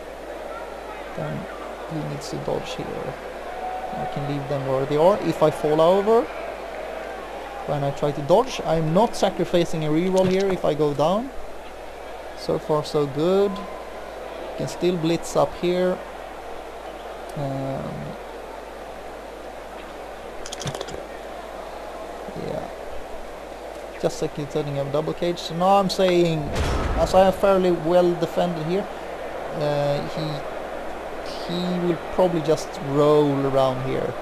Then he needs to dodge here. I can leave them where they are. If I fall over when I try to dodge, I'm not sacrificing a reroll here if I go down. So far so good. Can still blitz up here. Yeah. Just like he's setting up double cage. So now I'm saying, as I am fairly well defended here, he will probably just roll around here.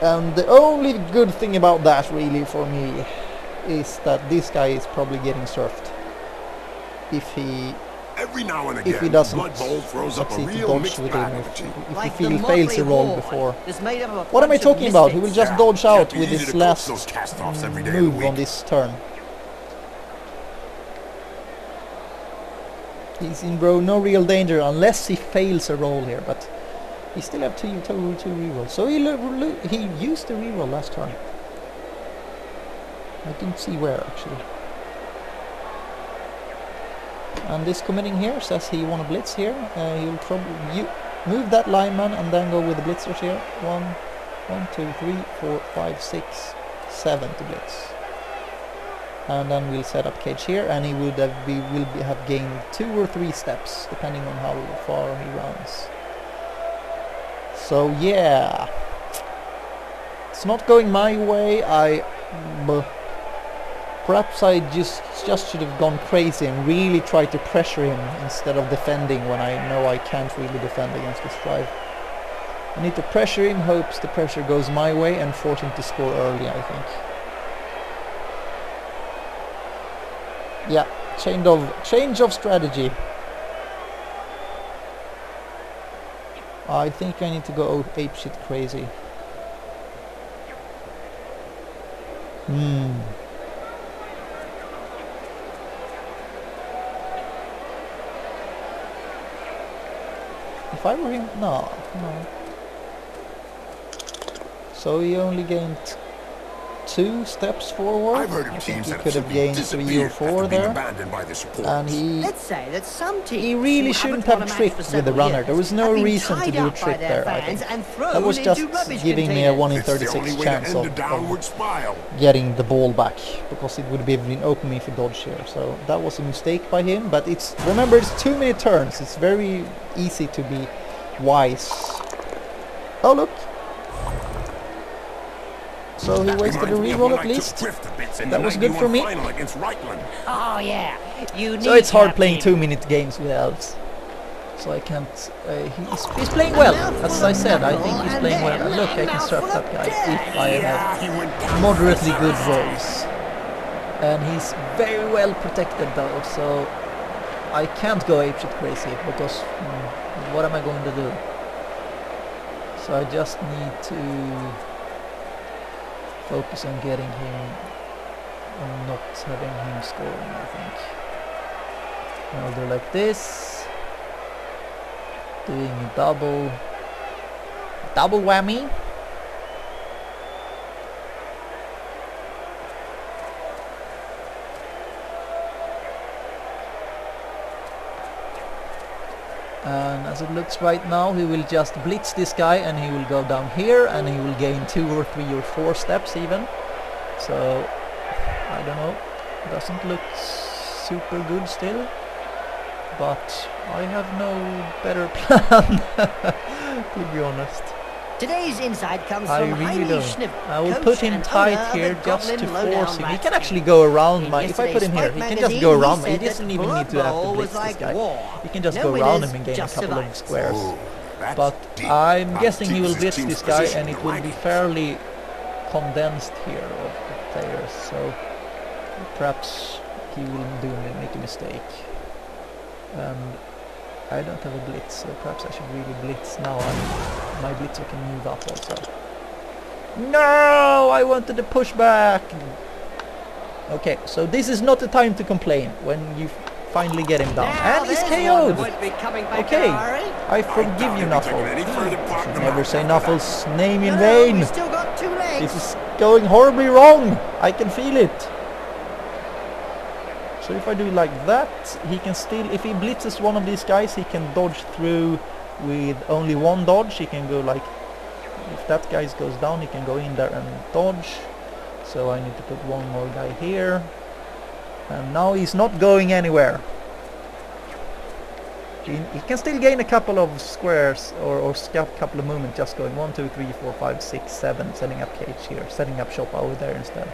And the only good thing about that really for me is that this guy is probably getting surfed. If he Every now and if again, he doesn't Blood Bowl throws up a succeed to real dodge mixed with him, bag of a if team. he fails a roll before. Is made up of a What am I bunch of talking about? He will misfits. just dodge Can't out be with easy his to coach last those cast-offs every day of the move week. on this turn. He's in no real danger unless he fails a roll here, but he still have two rerolls. So he used the reroll last turn. I didn't see where actually. And this committing here says he want to blitz here. He'll probably move that lineman and then go with the blitzers here. 1, 2, 3, 4, 5, 6, 7 to blitz. And then we'll set up cage here, and he would have gained 2 or 3 steps depending on how far he runs. So yeah, it's not going my way. Perhaps I just should have gone crazy and really tried to pressure him instead of defending when I know I can't really defend against this drive. I need to pressure him, hopes the pressure goes my way, and force him to score early, I think. Yeah, change of strategy. I think I need to go apeshit crazy. If I were him, no. So he only gained 2 steps forward. I've heard I of think teams he that could have gained 3 or 4 there. Abandoned by the supporters. And Let's say that some teams he really who shouldn't haven't have won a match tricked for with the several runner. years There was no have been reason to tied do a up by trick their there, I fans think. and thrown That was just into rubbish giving me a 1 in It's the 36 only way chance to end a of downward spiral. getting the ball back, because it would have been open me for dodge here. So that was a mistake by him, but remember it's too many turns. It's very easy to be wise. Oh look! So he wasted a reroll at least. That was good for me. Oh yeah, you need So it's hard that playing team. 2-minute games with elves. So I can't... he's playing well, as I said. I think he's playing well. And look, I can surf that guy if I have moderately good rolls. And he's very well protected though, so I can't go apeshit crazy, because what am I going to do? So I just need to focus on getting him, on not having him scoring, I think. And I'll do like this, doing a double whammy. And as it looks right now, he will just blitz this guy and he will go down here and he will gain 2 or 3 or 4 steps even. So, I don't know, doesn't look super good still, but I have no better plan, to be honest. Today's insight comes I from really Heidi don't. Schnivel, I will coach put him and tight owner of here the just to Goblin Lowdown force him. He Bats can actually team. go around In my... If I put yesterday's him here, Spike he can just magazine, go around he me. He said doesn't that even need to have to Blood blitz Bowl this was guy. like war. He can just No go around winners, him and gain a just couple of survivors. squares. Oh, that's But deep. I'm How guessing he deep will is blitz team's this guy position and in it the will be rankings? fairly condensed here of players, so perhaps he will make a mistake. And I don't have a blitz, so perhaps I should really blitz now, and my blitzer can move up also. No! I wanted to push back! Okay, so this is not the time to complain when you finally get him down. Now And he's there's one that KO'd! won't be coming back Okay, in a hurry. I forgive doubt you, he'll be taking any Nuffle. further part in the Never match say after that. Nuffle's name in No, vain! we've still got 2 legs. This is going horribly wrong! I can feel it! So if I do like that, he can still, if he blitzes one of these guys, he can dodge through with only one dodge. He can go like, if that guy goes down, he can go in there and dodge. So I need to put one more guy here. And now he's not going anywhere. He can still gain a couple of squares or a couple of movements just going 1, 2, 3, 4, 5, 6, 7, setting up cage here, setting up shop over there instead.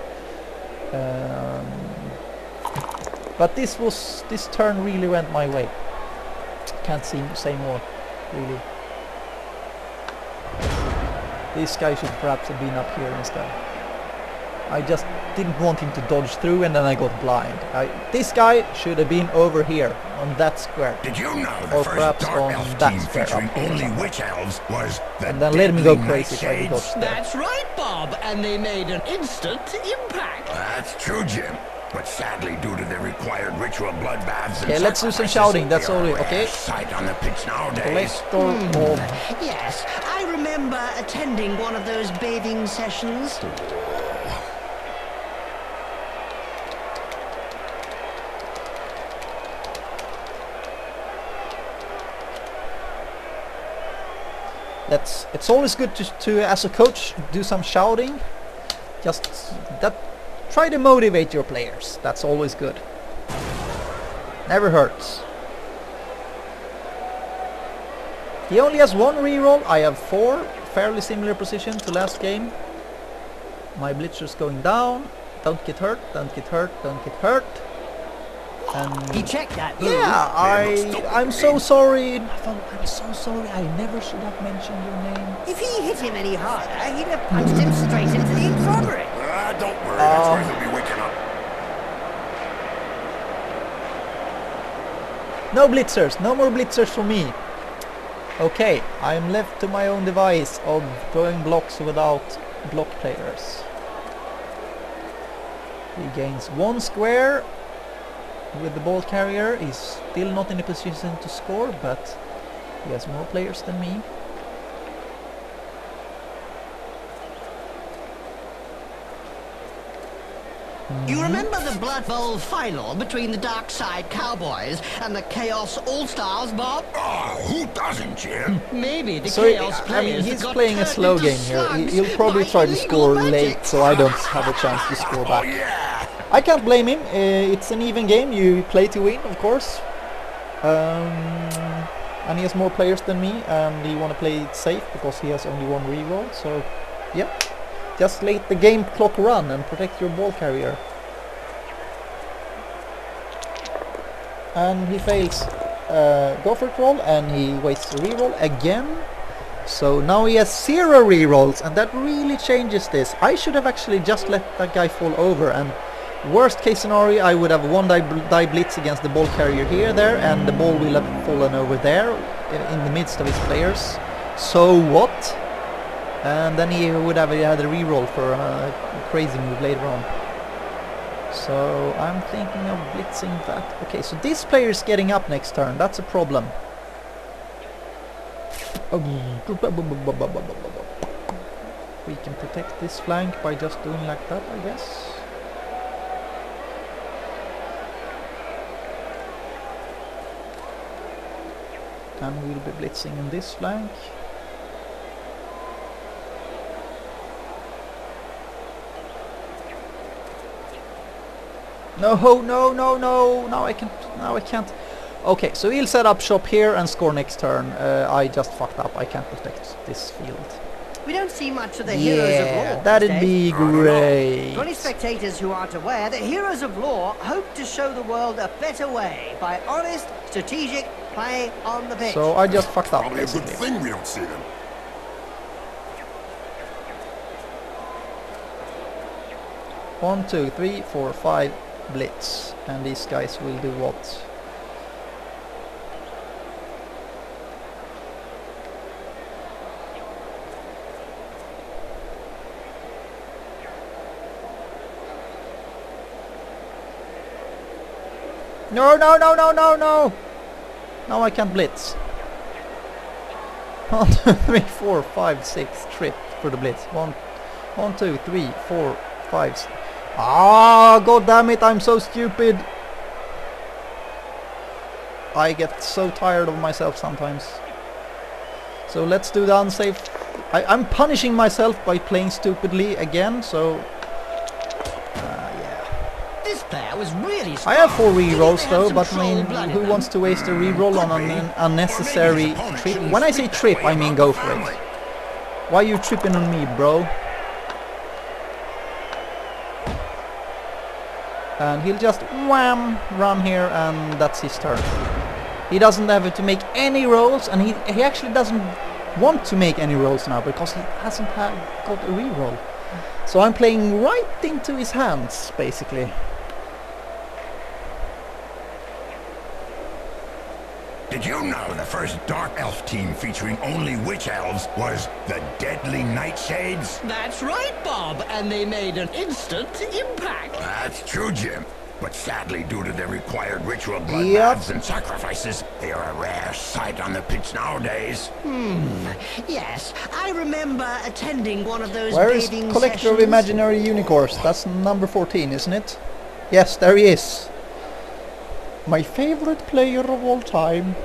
But this turn really went my way. Can't say more, really. This guy should perhaps have been up here instead. I just didn't want him to dodge through, and then I got blind. This guy should have been over here on that square. Did you know or the perhaps first Dark on Elf that team square featuring up here only somewhere. witch elves was the And then let him go Deadly crazy if I Nightshades? dodge there. That's right, Bob. And they made an instant impact. That's true, Jim. But sadly, due to the required ritual bloodbaths and Okay, let's do some sacrifices, shouting, that's they are all a we- okay. rare sight on the pitch nowadays. Collector of... Yes, I remember attending one of those bathing sessions. It's always good to as a coach do some shouting. Just try to motivate your players. That's always good. Never hurts. He only has one reroll. I have 4. Fairly similar position to last game. My blitzer's going down. Don't get hurt. Don't get hurt. Don't get hurt. And He checked that move. yeah, I'm so sorry. I'm so sorry. I never should have mentioned your name. If he hit him any harder, he'd have punched him straight into the infirmary. Don't worry, that's where he'll be waking up. No blitzers. No more blitzers for me. Okay, I'm left to my own device of throwing blocks without block players. He gains 1 square with the ball carrier. He's still not in a position to score, but he has more players than me. You remember the Blood Bowl final between the Dark Side Cowboys and the Chaos All-Stars, Bob? Oh, who doesn't, Jim? Maybe the So Chaos I players mean, he's got playing a turned slow into game here. slugs He'll probably by try to illegal score magic. late, so I don't have a chance to score Oh, back. yeah. I can't blame him. It's an even game. You play to win, of course. And he has more players than me, and he want to play it safe because he has only 1 reroll. So, yeah, just let the game clock run and protect your ball carrier. And he fails go for it roll, and he wastes a reroll again. So now he has 0 rerolls, and that really changes this. I should have actually just let that guy fall over, and worst case scenario, I would have 1 die blitz against the ball carrier here, there, and the ball will have fallen over there in the midst of his players. So what? And then he would have had a reroll for a crazy move later on. So I'm thinking of blitzing that. Okay, so this player is getting up next turn. That's a problem. We can protect this flank by just doing like that, I guess. And we'll be blitzing in this flank. No, no, no, no! Now I can't. Okay, so he'll set up shop here and score next turn. I just fucked up. I can't protect this field. We don't see much of the heroes of law. That'd these be days. great. To any spectators who aren't aware, the heroes of law hope to show the world a better way by honest, strategic play on the pitch. So I just fucked up, Probably a good basically. thing we don't see them. One, 2, 3, 4, 5 blitz, and these guys will do what? No, no, no, no, no, no! Now I can't blitz. 1, 2, 3, 4, 5, 6 trip for the blitz. 1, 2, 3, 4, 5. Ah, god damn it! I'm so stupid. I get so tired of myself sometimes. So let's do the unsafe. I'm punishing myself by playing stupidly again, so... yeah. This player was really I have 4 strong. rerolls He though, had but some I mean, troll blood in who them. wants to waste a reroll on an unnecessary trip? When I say trip, I mean go for it. Why are you tripping on me, bro? And he'll just wham, run here, and that's his turn. He doesn't have to make any rolls, and he actually doesn't want to make any rolls now because he hasn't got a reroll. So I'm playing right into his hands, basically. Did you know the first Dark Elf team featuring only Witch Elves was the Deadly Nightshades? That's right, Bob, and they made an instant impact. That's true, Jim. But sadly, due to their required ritual blood Yep. baths and sacrifices, they are a rare sight on the pitch nowadays. Yes, I remember attending one of those Where is bathing Collector of sessions. Imaginary Unicorns? That's number 14, isn't it? Yes, there he is. My favorite player of all time.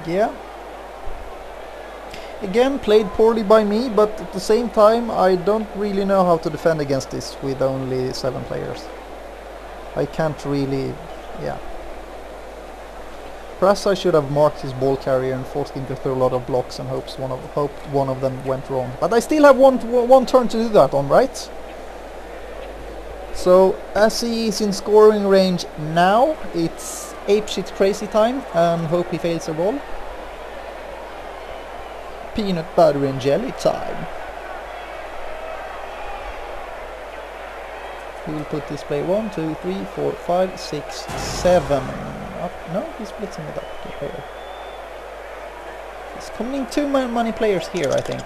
Yeah. Again, played poorly by me, but at the same time, I don't really know how to defend against this with only 7 players. I can't really... yeah. Perhaps I should have marked his ball carrier and forced him to throw a lot of blocks and hoped one of them went wrong. But I still have one turn to do that on, right? So, as he is in scoring range now, it's apeshit crazy time, and hope he fails a roll. Peanut butter and jelly time. He will put display 1, 2, 3, 4, 5, 6, 7. Up. No, he's blitzing with that player. He's coming too many players here, I think.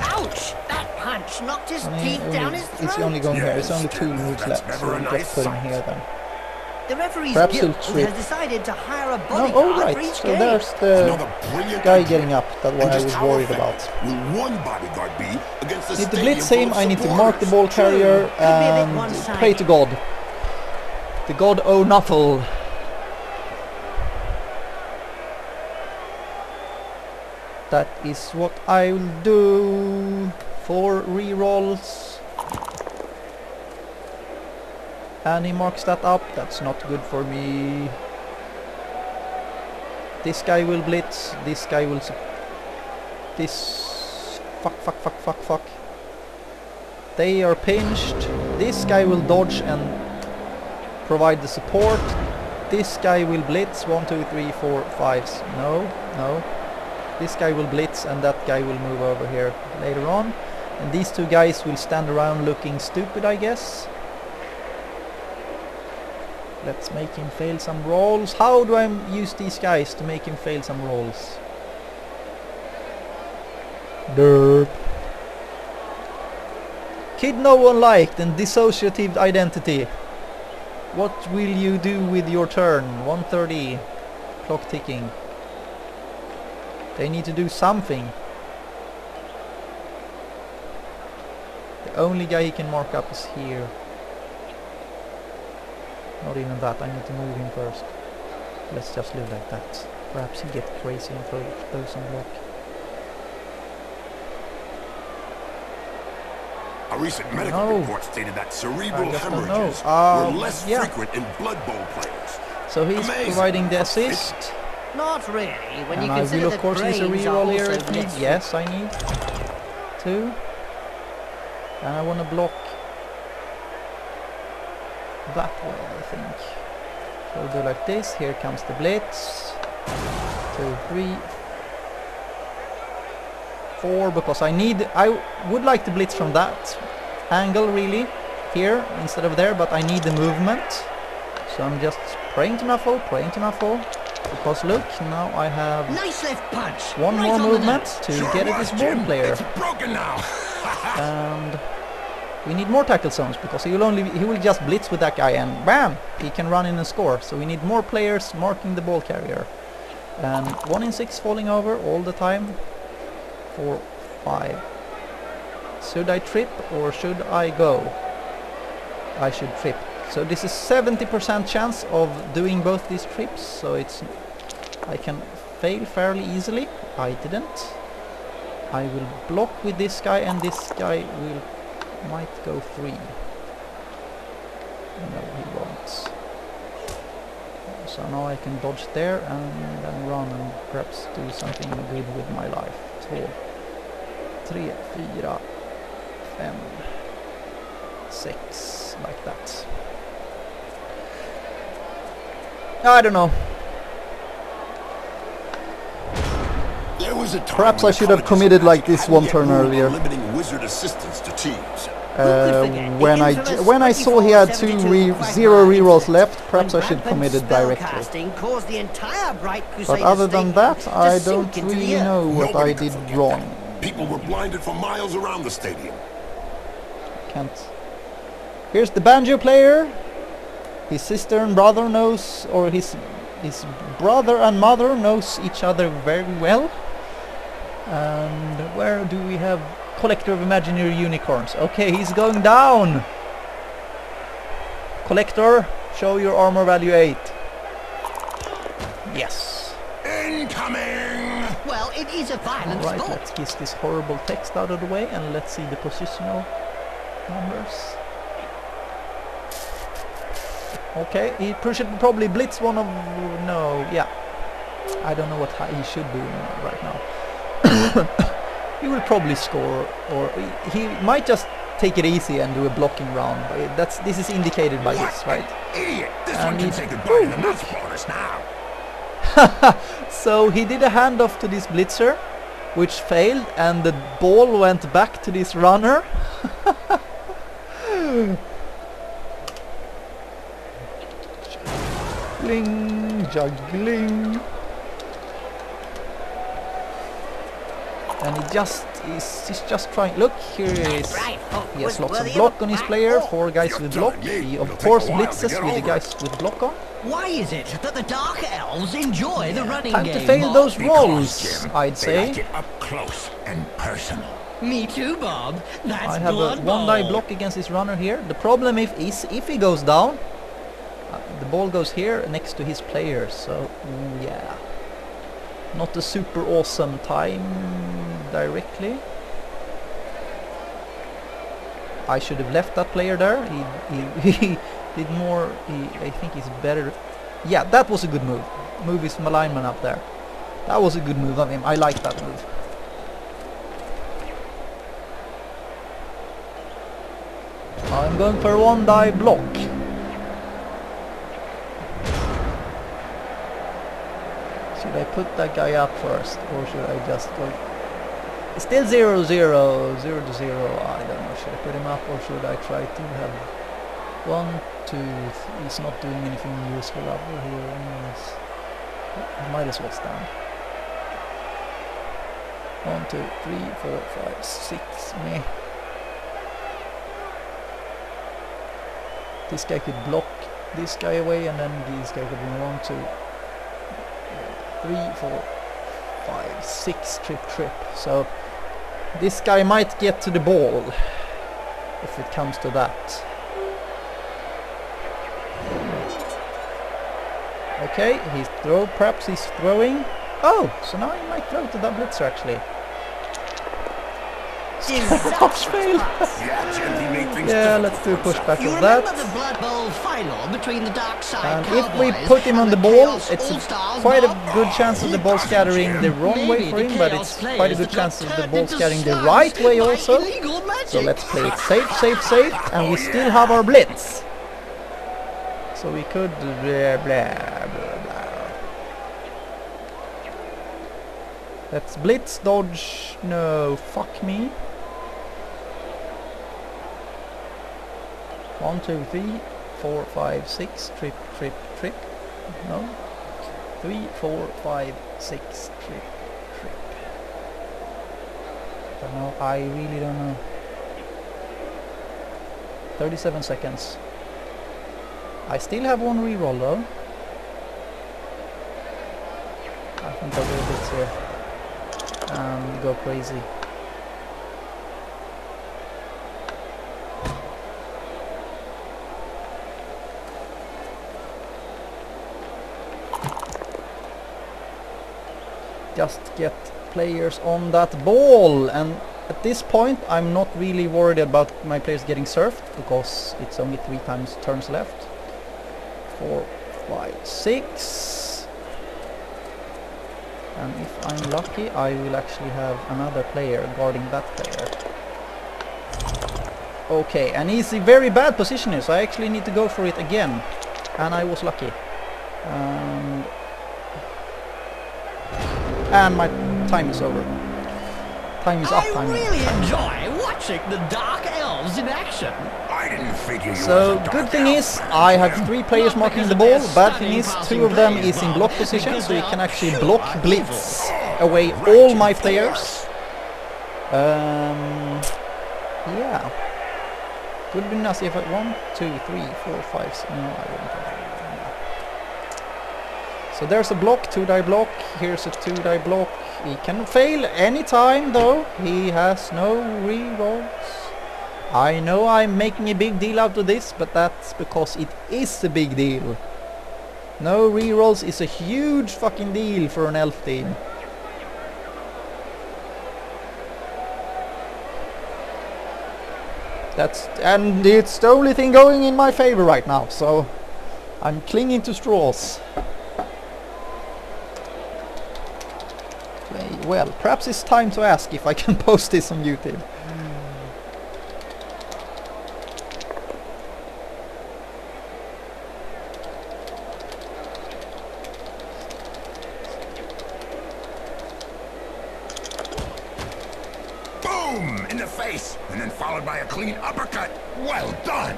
Ouch! That punch knocked his teeth down his throat. It's only going here. It's Yes, only 2 moves that's left, so never a we'll nice just put him sight. here then. The referee's Perhaps guild he'll trip. has decided to hire a No, bodyguard oh for right, each so game. there's the Another brilliant guy idea. getting up, that's what And I just was how worried effective about. Will one bodyguard be against the Need to stadium blitz him, full of I need to mark the supporters? ball carrier Could be a bit and one-sided. pray to God. The God O'Nuffle. That is what I will do. 4 rerolls. And he marks that up. That's not good for me. This guy will blitz. This guy will... This... Fuck. They are pinched. This guy will dodge and provide the support. This guy will blitz. 1, 2, 3, 4, 5. No. This guy will blitz and that guy will move over here later on. And these 2 guys will stand around looking stupid, I guess. Let's make him fail some rolls. How do I use these guys to make him fail some rolls? Derp. Kid no one liked and dissociative identity. What will you do with your turn? 1:30. Clock ticking. They need to do something. The only guy he can mark up is here. Not even that, I need to move him first. Let's just live like that. Perhaps he gets crazy and throws some block. A recent medical No. report stated that cerebral I just don't hemorrhages know. were less Yeah. frequent in Blood Bowl players. So he's Amazing. providing the assist. Not really, when And you I consider will of that course use a brains are reroll here also if need. blitzed. Yes, I need 2. And I want to block that way, I think. So we'll do like this. Here comes the blitz. 2, 3, 4, because I would like to blitz from that angle really, here instead of there, but I need the movement. So I'm just praying to Nuffle, because look, now I have Nice left punch. one right more on the movement nose. to Sure get at was, this ball Jim. player. It's broken now. And we need more tackle zones because he will just blitz with that guy and bam, he can run in and score. So we need more players marking the ball carrier. And 1 in 6 falling over all the time. 4, 5. Should I trip or should I go? I should trip. So this is 70% chance of doing both these trips, so it's I can fail fairly easily. I didn't. I will block with this guy, and this guy might go free. No, he won't. So now I can dodge there and then run and perhaps do something good with my life. 2, 3, 4, 5, 6, like that. I don't know. There was a time Perhaps when I should have colleges committed of like magic this hadn't one yet turn ruled on earlier. limiting wizard assistance to teams. When he had 0 rerolls left, perhaps I should commit it directly. But other than that, I don't really know what I did wrong. People were blinded for miles around the stadium. Can't. Here's the banjo player. His sister and brother knows, or his brother and mother knows each other very well. And where do we have Collector of Imaginary Unicorns? Okay, he's going down. Collector, show your armor value 8. Yes. Incoming! Well, it is a violent Alright, sport. let's get this horrible text out of the way and let's see the positional numbers. Okay, he should probably blitz one of... no, yeah. I don't know what he should do right now. He will probably score, or he might just take it easy and do a blocking round. This is indicated by this, right? Idiot! This And one can he- say goodbye to the match bonus now. So he did a handoff to this blitzer, which failed, and the ball went back to this runner. Juggling. And he's just trying. Look, here he is. He has lots of block on his player. 4 guys with block. He of course blitzes with the guys with block on. Why is it that the Dark Elves enjoy the running Time game? to fail those Because, rolls, Jim, I'd they say. like it up close and personal. Me too, Bob. That's I have a blood 1 die ball. block against this runner here. The problem is if he goes down, the ball goes here next to his player. So yeah, not a super awesome time directly. I should have left that player there. He did more. I think he's better. Yeah, that was a good move. Move his lineman up there. That was a good move of him. I like that move. I'm going for a 1 die block. Should I put that guy up first, or should I just go? It's still 0-0, 0-0. I don't know. Should I put him up, or should I try to have 1, 2? He's not doing anything useful over here. Anyways. I might as well stand. 1, 2, 3, 4, 5, 6. Meh. This guy could block this guy away, and then this guy could be 1, 2, 3, 4, 5, 6 trip. So this guy might get to the ball if it comes to that. Okay, perhaps he's throwing. Oh, so now he might throw to that blitzer actually. Push fail. Yeah, Jim, he made things Yeah, difficult let's do a for himself. pushback You of remember that. the Blood Bowl final between the Dark Side And Cowboys if we put him on and the ball, Chaos it's All-Stars, quite a Bob? good chance of the ball scattering the wrong way Maybe for the him, but Chaos it's quite a players good that chance got of the turned ball into scattering the slugs right way by also. illegal magic. So let's play it safe, and we still have our blitz. So we could blah blah blah blah. Let's blitz, dodge, no, fuck me. 1, 2, 3, 4, 5, 6, trip. No. 3, 4, 5, 6, trip. Don't know. I really don't know. 37 seconds. I still have 1 reroll though. I think I'll do this here and go crazy. Just get players on that ball, and at this point I'm not really worried about my players getting surfed because it's only 3 times turns left. 4, 5, 6, and if I'm lucky I will actually have another player guarding that player. Okay, and he's in very bad position here, so I actually need to go for it again, and I was lucky. And my time is over. Time is up. I really enjoy watching the Dark Elves in action. I didn't figure you So was a good dark thing elf. is I have 3 players marking the ball. Bad thing is 2 of them is in block position, so you can actually block blitz away all my players. Yeah. Would be nice if I 1, 2, 3, 4, 5. No, I wouldn't have. So there's a block, 2-die block. Here's a 2-die block. He can fail anytime though. He has no rerolls. I know I'm making a big deal out of this, but that's because it is a big deal. No rerolls is a huge fucking deal for an elf team. And it's the only thing going in my favor right now, so I'm clinging to straws. Well, perhaps it's time to ask if I can post this on YouTube. Boom! In the face! And then followed by a clean uppercut. Well done!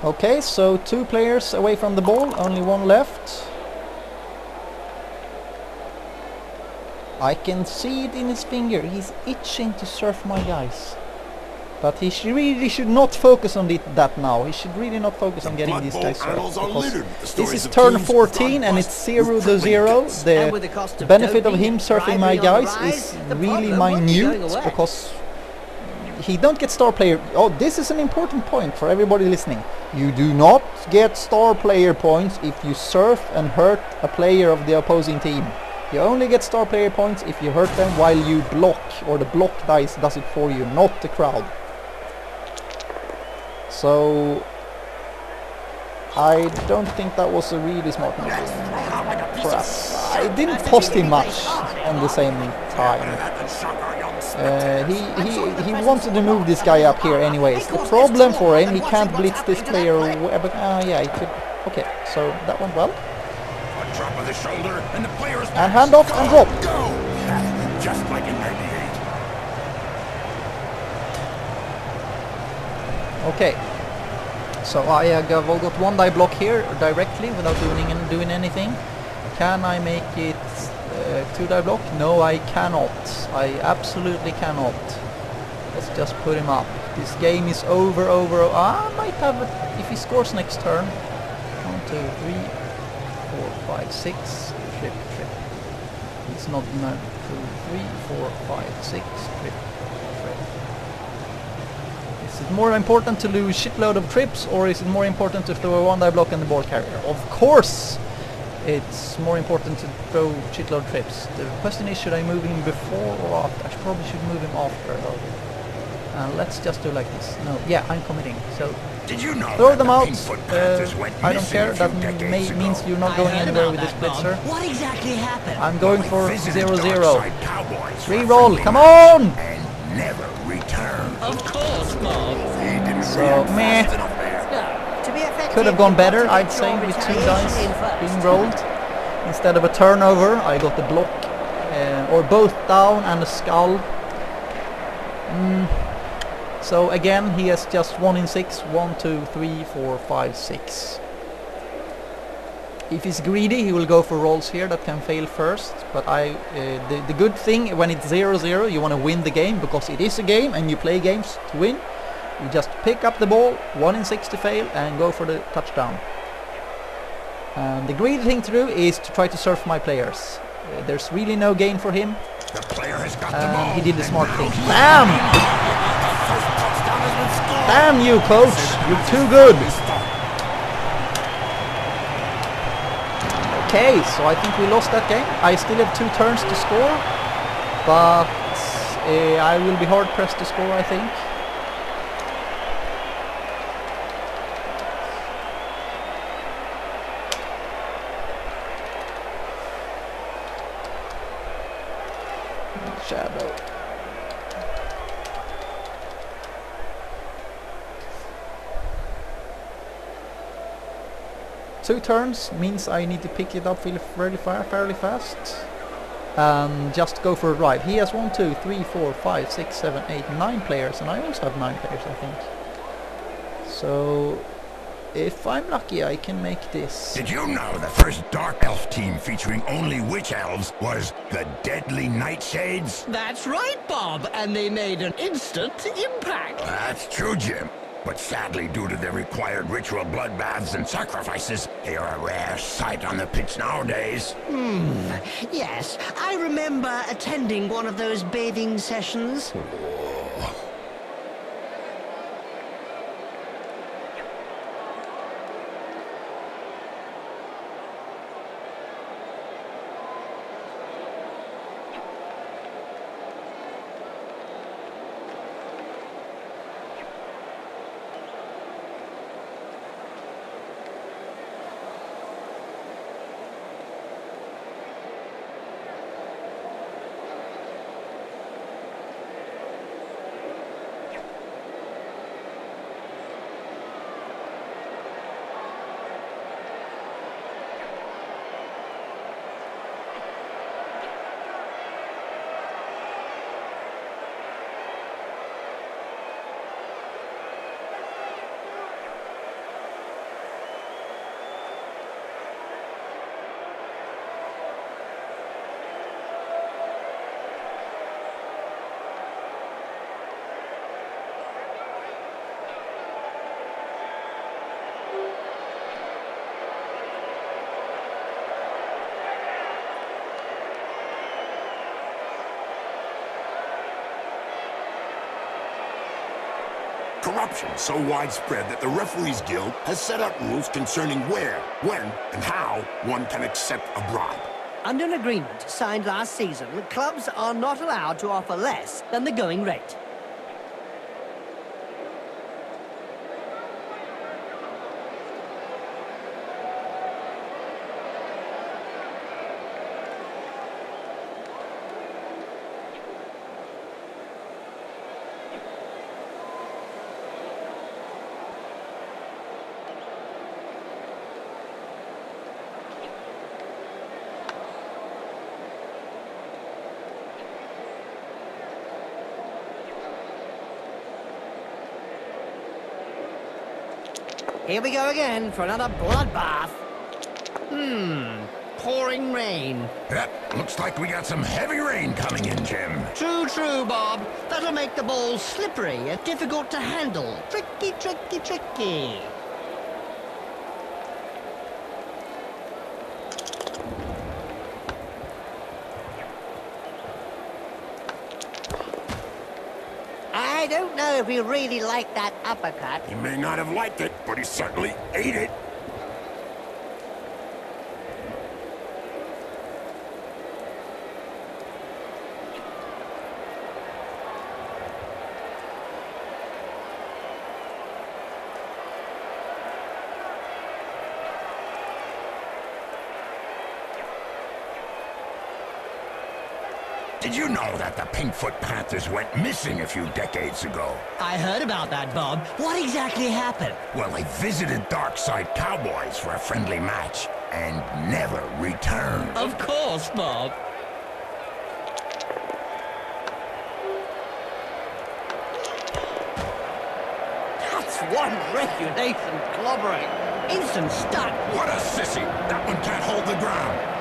Okay, so 2 players away from the ball, only 1 left. I can see it in his finger, he's itching to surf my guys. But he really should not focus on that now, he should really not focus on getting these guys surfed. Because this is turn 14 and it's 0-0. The benefit of him surfing my guys is really minute because he don't get star player. Oh, this is an important point for everybody listening. You do not get star player points if you surf and hurt a player of the opposing team. You only get star player points if you hurt them while you block, or the block dice does it for you, not the crowd. So I don't think that was a really smart move. Perhaps it didn't cost him much at the same time. He wanted to move this guy up here anyways. The problem for him, he can't blitz this player. But yeah, he could. Okay, so that went well. Drop of the shoulder, and the players and hand off and drop. Go! Just like in 98. Okay. So I have got 1-die block here directly without doing anything. Can I make it 2-die block? No, I cannot. I absolutely cannot. Let's just put him up. This game is over. I might have it if he scores next turn. 1, 2, 3, 4, 5, 6. Trip. It's not 9, 2, 3, 4, 5, 6. Trip. Is it more important to lose shitload of trips, or is it more important to throw a 1-die block and the ball carrier? Of course! It's more important to throw shitload trips. The question is, should I move him before or after? I probably should move him after though. Let's just do like this. No, yeah, I'm committing. So did you know throw them out. I don't care. That means you're not going anywhere with this blitzer. What exactly happened? I'm going for 0-0. Reroll, come on! And never return. Of course, Bob. So meh. Could have gone better, I'd say, with 2 dice being rolled. Instead of a turnover, I got the block, or both down and a skull. So again, he has just 1 in 6. 1, 2, 3, 4, 5, 6. If he's greedy, he will go for rolls here that can fail first. But the good thing when it's 0-0, you want to win the game because it is a game and you play games to win. You just pick up the ball, 1 in 6 to fail, and go for the touchdown. The greedy thing to do is to try to surf my players. There's really no gain for him. The player has got the ball. He did the smart thing. Bam! Damn you, coach! You're too good! Okay, so I think we lost that game. I still have 2 turns to score, but I will be hard pressed to score, I think. Shadow. Two turns means I need to pick it up fairly fast. Just go for a drive. He has 1, 2, 3, 4, 5, 6, 7, 8, 9 players, and I also have 9 players, I think. So if I'm lucky, I can make this. Did you know the first Dark Elf team featuring only Witch Elves was the Deadly Nightshades? That's right, Bob, and they made an instant impact. That's true, Jim. But sadly, due to the required ritual bloodbaths and sacrifices, they are a rare sight on the pitch nowadays. Yes, I remember attending one of those bathing sessions. Corruption so widespread that the Referees Guild has set out rules concerning where, when, and how one can accept a bribe. Under an agreement signed last season, clubs are not allowed to offer less than the going rate. Here we go again for another bloodbath. Pouring rain. Yep, looks like we got some heavy rain coming in, Jim. True, true, Bob. That'll make the ball slippery and difficult to handle. Tricky, tricky, tricky. I don't know if we really like that uppercut. He may not have liked it, but he certainly ate it. Did you know that the Pinkfoot Panthers went missing a few decades ago? I heard about that, Bob. What exactly happened? Well, they visited Darkside Cowboys for a friendly match and never returned. Of course, Bob. That's one regulation clobbering. Instant stun. What a sissy! That one can't hold the ground.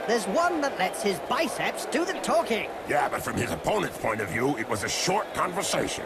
There's one that lets his biceps do the talking. Yeah, but from his opponent's point of view, it was a short conversation.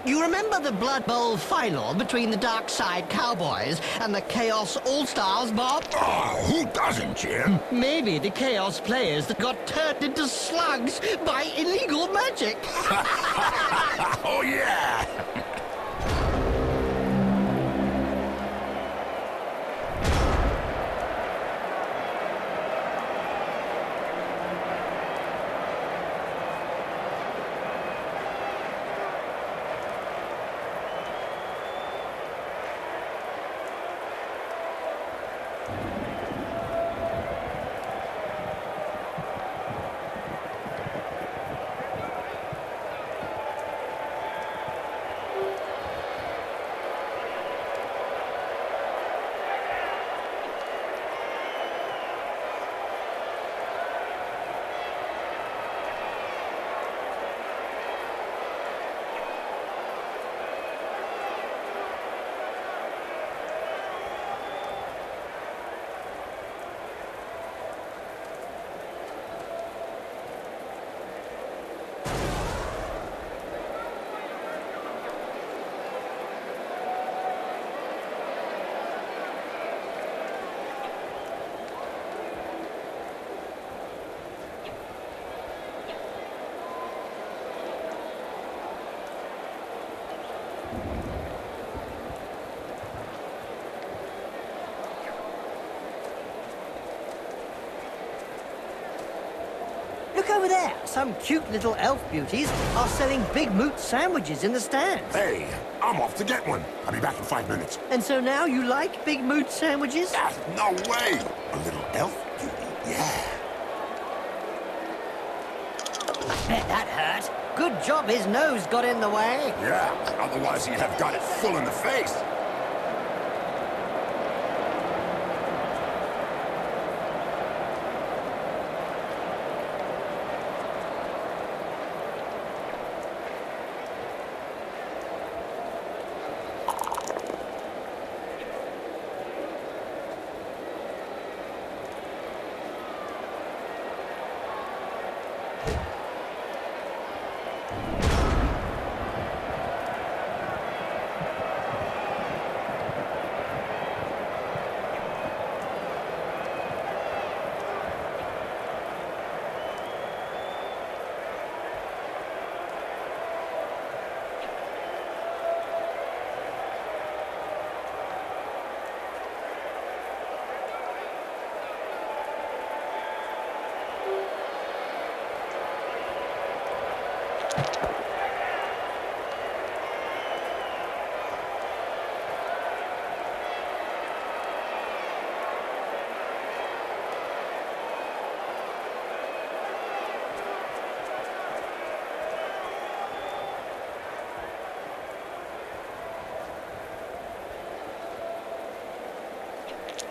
You remember the Blood Bowl final between the Dark Side Cowboys and the Chaos All-Stars, Bob? Oh, who doesn't, Jim? Maybe the Chaos players that got turned into slugs by illegal magic. Oh, yeah! Look over there. Some cute little elf beauties are selling Big Moot sandwiches in the stands. Hey, I'm off to get one. I'll be back in 5 minutes. And so now you like Big Moot sandwiches? Ah, no way! A little elf beauty, yeah. I bet that hurt. Good job his nose got in the way. Yeah, otherwise he'd have got it full in the face.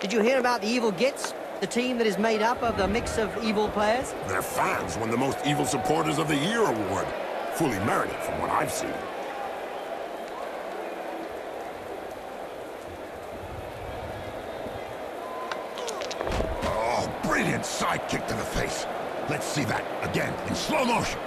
Did you hear about the Evil Gits? The team that is made up of the mix of evil players? Their fans won the Most Evil Supporters of the Year award. Fully merited from what I've seen. Oh, brilliant side kick to the face. Let's see that again in slow motion.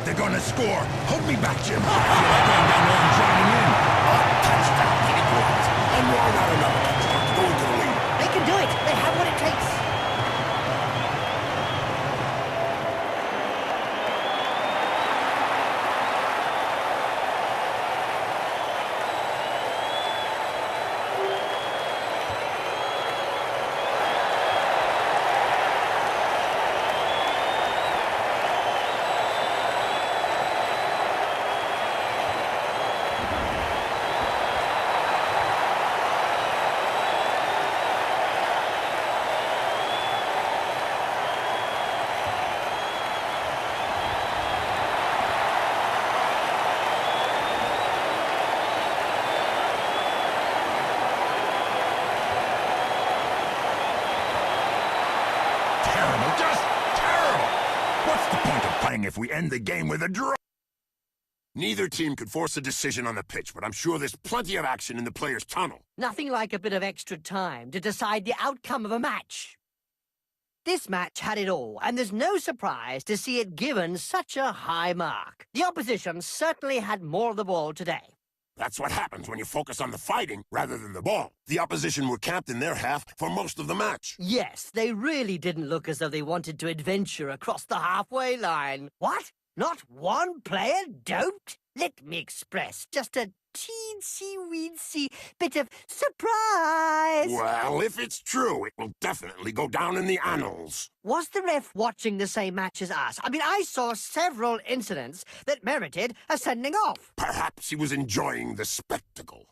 They're gonna score. Hold me back, Jim. I feel like going down there and joining in. A touchdown equals. And why not another touchdown to go into the lead? They can do it. They have what it takes. Terrible, just terrible. What's the point of playing if we end the game with a draw? Neither team could force a decision on the pitch, but I'm sure there's plenty of action in the players' tunnel. Nothing like a bit of extra time to decide the outcome of a match. This match had it all, and there's no surprise to see it given such a high mark. The opposition certainly had more of the ball today. That's what happens when you focus on the fighting rather than the ball. The opposition were camped in their half for most of the match. Yes, they really didn't look as though they wanted to adventure across the halfway line. What? Not one player doped? Let me express just a teensy-weensy bit of surprise. Well, if it's true, it will definitely go down in the annals. Was the ref watching the same match as us? I mean, I saw several incidents that merited a sending off. Perhaps he was enjoying the spectacle.